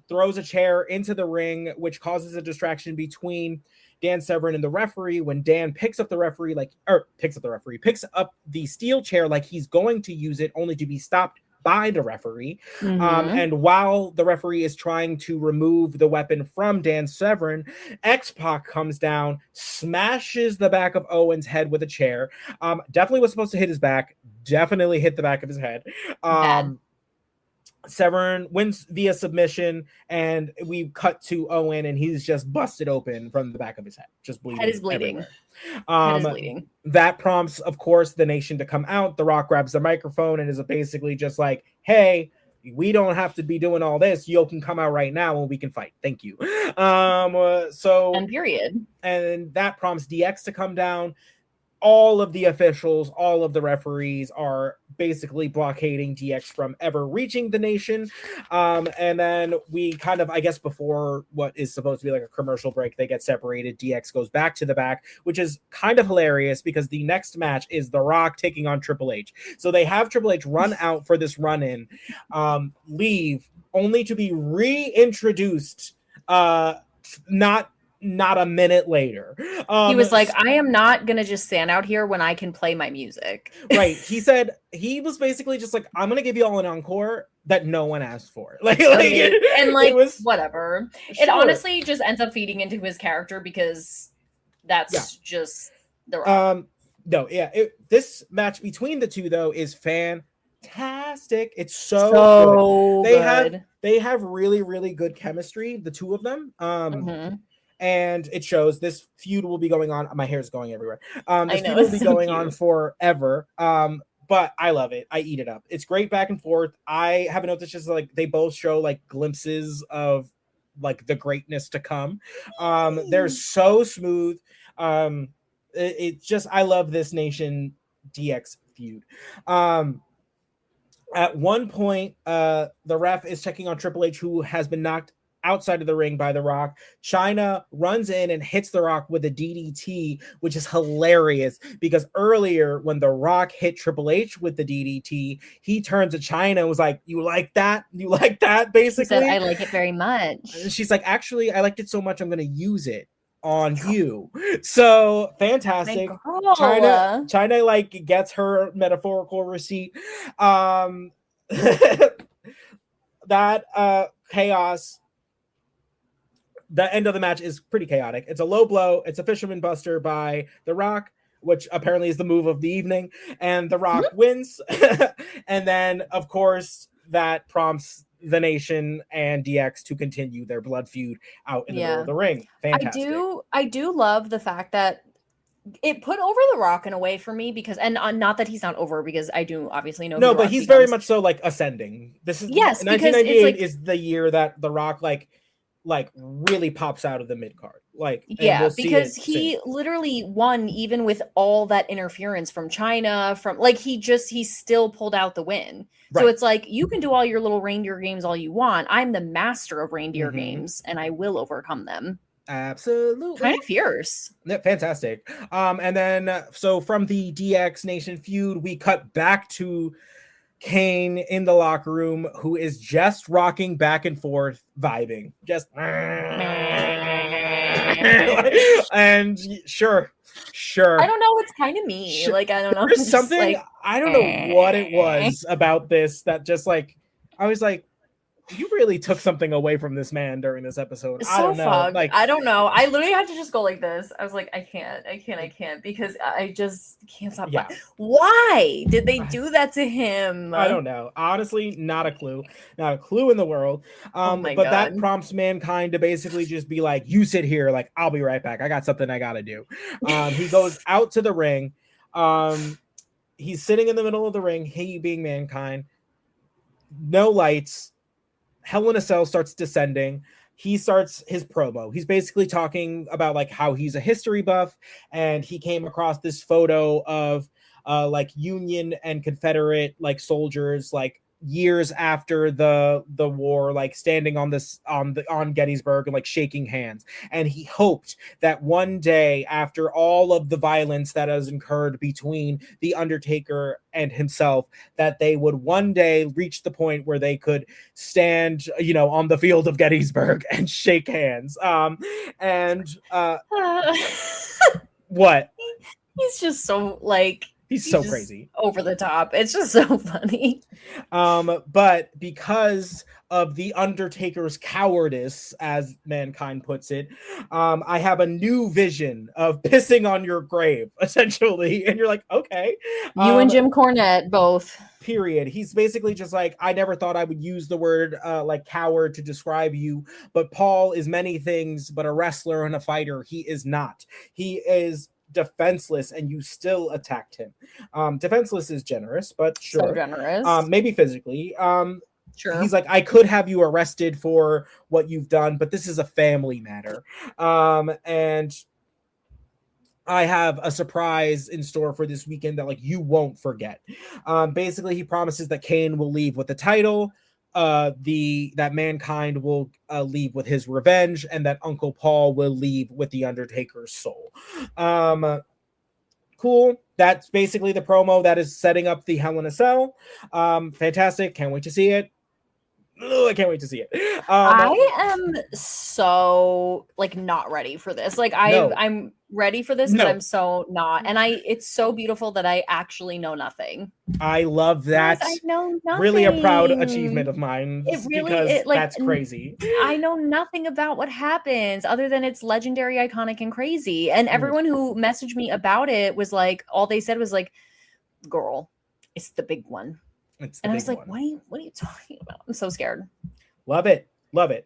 throws a chair into the ring, which causes a distraction between Dan Severn and the referee. When Dan picks up the steel chair like he's going to use it, only to be stopped by the referee. And while the referee is trying to remove the weapon from Dan Severn, X-Pac comes down, smashes the back of Owen's head with a chair. Definitely was supposed to hit his back. Definitely hit the back of his head. Severn wins via submission, and we cut to Owen, and he's just busted open from the back of his head, just bleeding. Head is bleeding. Head is bleeding. That prompts, of course, the Nation to come out. The Rock grabs the microphone and is basically just like, "Hey, we don't have to be doing all this. You can come out right now and we can fight. Thank you." And period. And that prompts DX to come down. All of the officials, all of the referees are basically blockading DX from ever reaching the Nation. And then we kind of, I guess, before what is supposed to be like a commercial break, they get separated. DX goes back to the back, which is kind of hilarious because the next match is The Rock taking on Triple H. So they have Triple H run out for this run-in, leave, only to be reintroduced, not not a minute later. He was like, I am not going to just stand out here when I can play my music. Right. He said he was basically just like, I'm going to give you all an encore that no one asked for. Like it was whatever. Sure. It honestly just ends up feeding into his character because that's just the Rock. No, yeah. This match between the two though is fantastic. It's so good. They have really, really good chemistry, the two of them. And it shows. This feud will be going on. My hair's going everywhere. This feud will be going on forever. But I love it. I eat it up. It's great back and forth. I have a note that's just like they both show like glimpses of like the greatness to come. They're so smooth. It's just I love this Nation DX feud. At one point, the ref is checking on Triple H, who has been knocked outside of the ring by The Rock. Chyna runs in and hits The Rock with a DDT, which is hilarious because earlier when The Rock hit Triple H with the DDT, he turned to Chyna and was like, you like that? You like that? Basically. He said, I like it very much. And she's like, actually, I liked it so much, I'm going to use it on you. So fantastic. Chyna like gets her metaphorical receipt. That chaos. The end of the match is pretty chaotic. It's a low blow. It's a fisherman buster by The Rock, which apparently is the move of the evening. And The Rock wins. And then, of course, that prompts the Nation and DX to continue their blood feud out in the middle of the ring. Fantastic. I do love the fact that it put over The Rock in a way for me because, and not that he's not over because I do obviously know. No, but he's very much so like ascending. This is 1998 is the year that The Rock like really pops out of the mid card. Like, yeah, because he literally won even with all that interference from Chyna, from like he still pulled out the win. Right. So it's like you can do all your little reindeer games all you want. I'm the master of reindeer games and I will overcome them. Absolutely. Kind of fierce. Yeah, fantastic. And then so from the DX Nation feud, we cut back to Kane in the locker room, who is just rocking back and forth, vibing, just and sure. I don't know. It's kind of me. Sure. Like I don't know. There's something like, I don't know what it was about this that just like I was like, you really took something away from this man during this episode. I don't know. Like I don't know. I literally had to just go like this. I was like, I can't because I just can't stop. Yeah. Why did they do that to him? I don't know. Honestly, not a clue. Not a clue in the world. But God. That prompts Mankind to basically just be like, you sit here, like, I'll be right back. I got something I gotta do. He goes out to the ring. He's sitting in the middle of the ring, he being Mankind. No lights. Hell in a Cell starts descending. He starts his promo. He's basically talking about like how he's a history buff and he came across this photo of like Union and Confederate like soldiers like years after the war, like standing on Gettysburg and like shaking hands. And he hoped that one day, after all of the violence that has occurred between the Undertaker and himself, that they would one day reach the point where they could stand, on the field of Gettysburg and shake hands. What? He's just so like. He's so crazy. Over the top. It's just so funny. But because of the Undertaker's cowardice, as Mankind puts it, I have a new vision of pissing on your grave, essentially. And you're like, okay. You and Jim Cornette, both. Period. He's basically just like, I never thought I would use the word like coward to describe you, but Paul is many things, but a wrestler and a fighter, he is not. He is defenseless and you still attacked him. Defenseless is generous, but sure. So generous. Maybe physically. Sure. He's like, I could have you arrested for what you've done, but this is a family matter. And I have a surprise in store for this weekend that like you won't forget. Basically, he promises that Kane will leave with the title. That Mankind will leave with his revenge, and that Uncle Paul will leave with the Undertaker's soul. Cool. That's basically the promo that is setting up the Hell in a Cell. Fantastic. Can't wait to see it. I can't wait to see it. I am so like not ready for this. Like No. I'm ready for this, but No. I'm so not. And it's so beautiful that I actually know nothing. I love Guys, that. I know Really a proud nothing. achievement of mine It really because like that's crazy. I know nothing about what happens other than it's legendary, iconic, and crazy. And everyone who messaged me about it was like, all they said was like, "Girl, it's the big one." It's the And I big was like, one. what are you talking about? I'm so scared. Love it. Love it.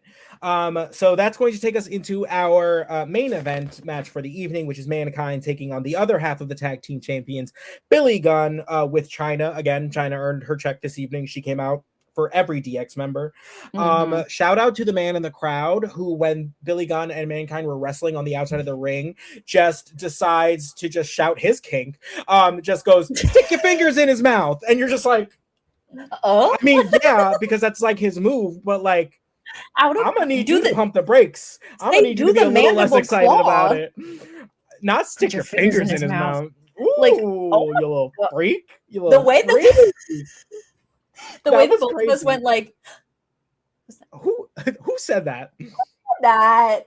So that's going to take us into our main event match for the evening, which is Mankind taking on the other half of the tag team champions, Billy Gunn, with Chyna. Again, Chyna earned her check this evening. She came out for every DX member. Shout out to the man in the crowd who, when Billy Gunn and Mankind were wrestling on the outside of the ring, just decides to just shout his kink. Just goes, stick your fingers in his mouth. And you're just like, oh, I mean, yeah, because that's like his move, but like, I'm gonna need you to pump the brakes. I'm gonna need you to be a little less excited about it. Not stick your fingers in his mouth. Ooh, like, oh, you little freak. You the little way the way the both of us went like, who said that? That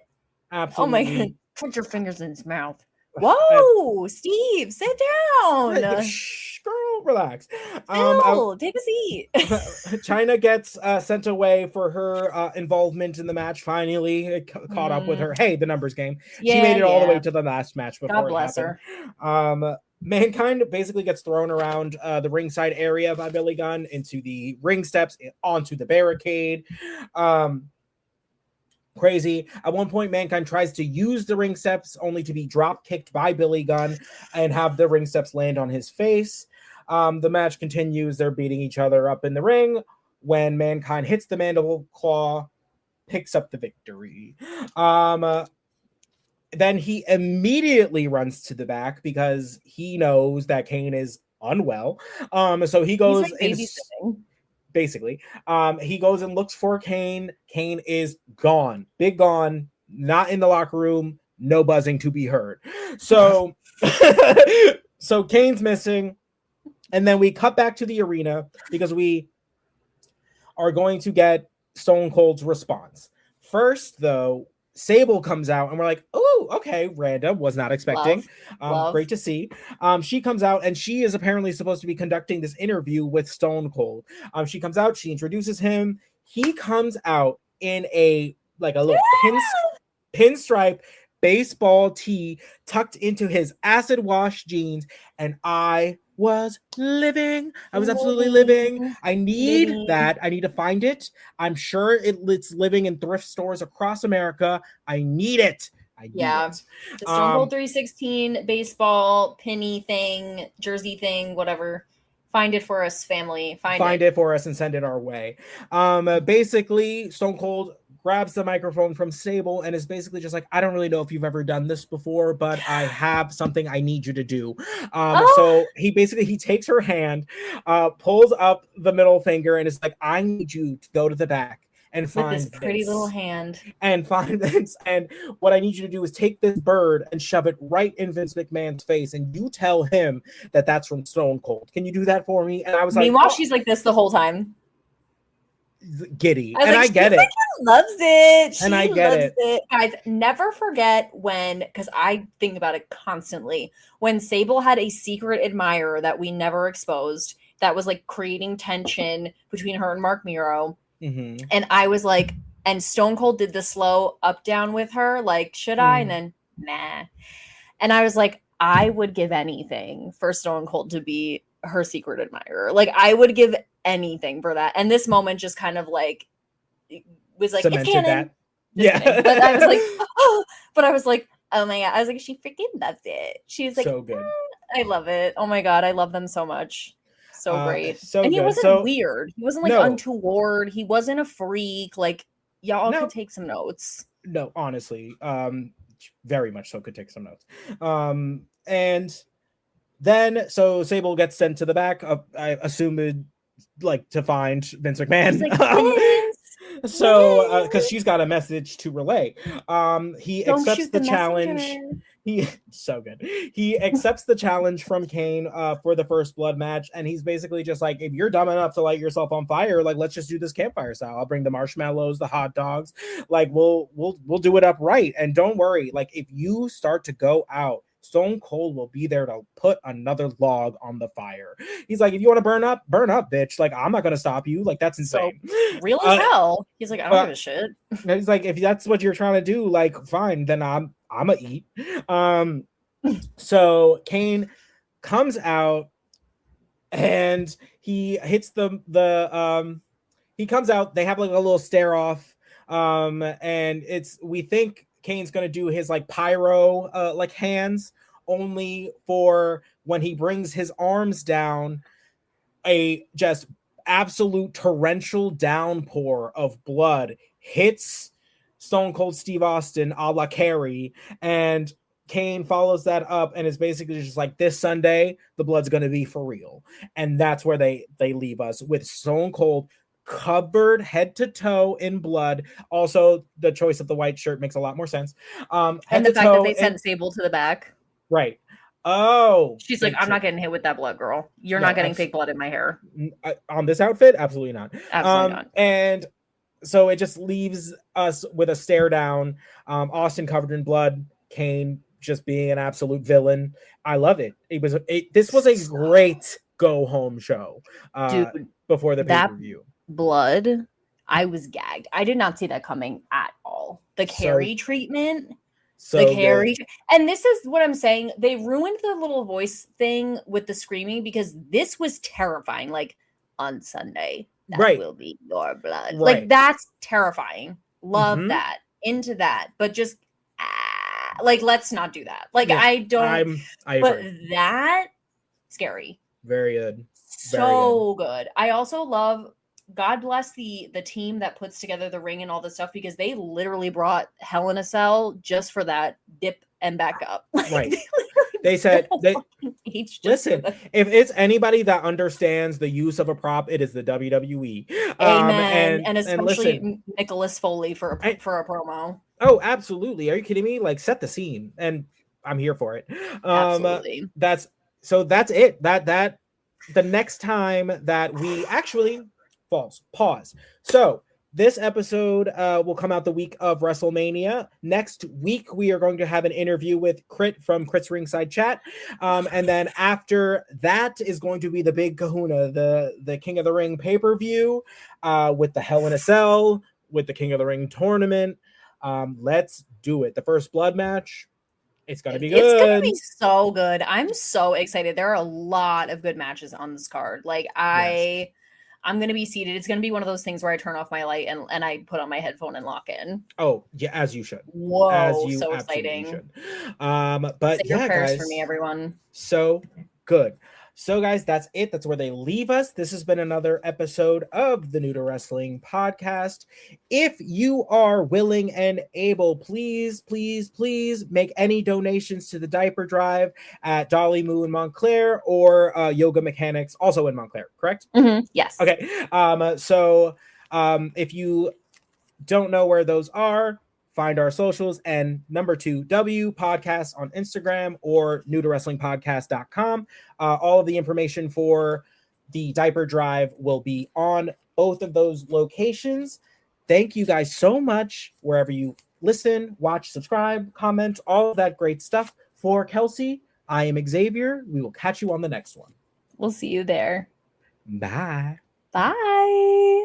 Absolutely. Oh my god! Put your fingers in his mouth. Whoa, Steve, sit down. Shh, girl, relax. Take a seat. Chyna gets sent away for her involvement in the match. Finally, it caught up with her. Hey, the numbers game. Yeah, she made it all the way to the last match before God bless it happened. Her. Mankind basically gets thrown around the ringside area by Billy Gunn into the ring steps, onto the barricade. Crazy. At one point, Mankind tries to use the ring steps only to be drop kicked by Billy Gunn and have the ring steps land on his face. The match continues. They're beating each other up in the ring when Mankind hits the mandible claw, picks up the victory. Then he immediately runs to the back because he knows that Kane is unwell. So he goes basically. He goes and looks for Kane. Kane is gone. Big gone. Not in the locker room. No buzzing to be heard. So, so Kane's missing. And then we cut back to the arena because we are going to get Stone Cold's response. First, though, Sable comes out and we're like, oh, okay, random, was not expecting. Love. Great to see. She comes out and she is apparently supposed to be conducting this interview with Stone Cold. She comes out, she introduces him. He comes out in a little pinstripe baseball tee tucked into his acid wash jeans, and I was living. I was absolutely living. I need that. I need to find it. I'm sure it's living in thrift stores across America. I need it. The Stone Cold 316 baseball penny thing, jersey thing, whatever. Find it for us, family. Find it for us and send it our way. Basically, Stone Cold grabs the microphone from Sable and is basically just like, I don't really know if you've ever done this before, but I have something I need you to do. So he takes her hand, pulls up the middle finger, and is like, I need you to go to the back and find this pretty little hand and find this. And what I need you to do is take this bird and shove it right in Vince McMahon's face, and you tell him that that's from Stone Cold. Can you do that for me? And I was like, meanwhile, she's like this the whole time. Giddy. I get it. Loves it. And I get it. Guys, never forget when, because I think about it constantly, when Sable had a secret admirer that we never exposed that was like creating tension between her and Mark Miro. Mm-hmm. And I was like, and Stone Cold did the slow up down with her, like, should I? And then, nah. And I was like, I would give anything for Stone Cold to be her secret admirer. Like, I would give anything for that. And this moment just kind of like was like, cemented it's canon. Yeah. But I was like, oh, oh my god. I was like, she freaking loves it. She was like, so good. I love it. Oh my god, I love them so much. So great. So and he good. wasn't weird. He wasn't like untoward. He wasn't a freak. Like, y'all could take some notes. No, honestly. Very much so could take some notes. And then so Sable gets sent to the back. I assume it, like, to find Vince McMahon. So because she's got a message to relay. He accepts the challenge. So good. He accepts the challenge from Kane for the first blood match, and he's basically just like, if you're dumb enough to light yourself on fire, like let's just do this campfire style. I'll bring the marshmallows, the hot dogs, like we'll do it up right. And don't worry, like if you start to go out, Stone Cold will be there to put another log on the fire. He's like, if you want to burn up, bitch. Like, I'm not gonna stop you. Like, that's insane. So, real as hell. He's like, I don't give a shit. He's like, if that's what you're trying to do, like, fine, then I'm gonna eat. So Kane comes out and he hits he comes out, they have like a little stare off. And we think Kane's gonna do his like pyro like hands, only for when he brings his arms down, a just absolute torrential downpour of blood hits Stone Cold Steve Austin a la Carrie, and Kane follows that up and is basically just like, this Sunday the blood's going to be for real. And that's where they leave us, with Stone Cold covered head to toe in blood. Also, the choice of the white shirt makes a lot more sense. And the fact that they sent Sable to the back, right? Oh, she's like, I'm not getting hit with that blood, girl. You're not getting fake blood in my hair. On this outfit? Absolutely not. Absolutely not. And so it just leaves us with a stare down. Austin covered in blood. Kane just being an absolute villain. I love it. This was a great go home show. Dude, before the pay-per-view. Blood, I was gagged. I did not see that coming at all. The Carrie treatment. So Carrie, and this is what I'm saying. They ruined the little voice thing with the screaming, because this was terrifying. Like, on Sunday, that will be your blood. Right. Like, that's terrifying. Love that. Into that. But just like, let's not do that. Like, I don't. But agree. That scary. Very good. So good. I also love. God bless the team that puts together the ring and all this stuff, because they literally brought Hell in a Cell just for that dip and back up. Right. They said, listen, if it's anybody that understands the use of a prop, it is the WWE. Amen. And especially Nicholas Foley for a promo. Oh, absolutely. Are you kidding me? Like, set the scene, and I'm here for it. Absolutely. That's it. That the next time that we actually pause. So this episode will come out the week of WrestleMania. Next week, we are going to have an interview with Crit from Crit's Ringside Chat. And then after that is going to be the big kahuna, the King of the Ring pay-per-view with the Hell in a Cell, with the King of the Ring tournament. Let's do it. The first blood match. It's going to be good. It's going to be so good. I'm so excited. There are a lot of good matches on this card. Like, I'm going to be seated. It's going to be one of those things where I turn off my light and I put on my headphone and lock in. Oh, yeah, as you should. Whoa, as you so exciting. Should. But say your prayers for me, everyone. So good. So, guys, that's it. That's where they leave us. This has been another episode of the New to Wrestling podcast. If you are willing and able, please make any donations to the diaper drive at Dolly Moo in Montclair, or Yoga Mechanics, also in Montclair, correct? Mm-hmm. Yes. Okay. So if you don't know where those are, find our socials and #2W podcast on Instagram or newtowrestlingpodcast.com. All of the information for the diaper drive will be on both of those locations. Thank you guys so much wherever you listen, watch, subscribe, comment, all of that great stuff. For Kelsey, I am Xavier. We will catch you on the next one. We'll see you there. Bye. Bye.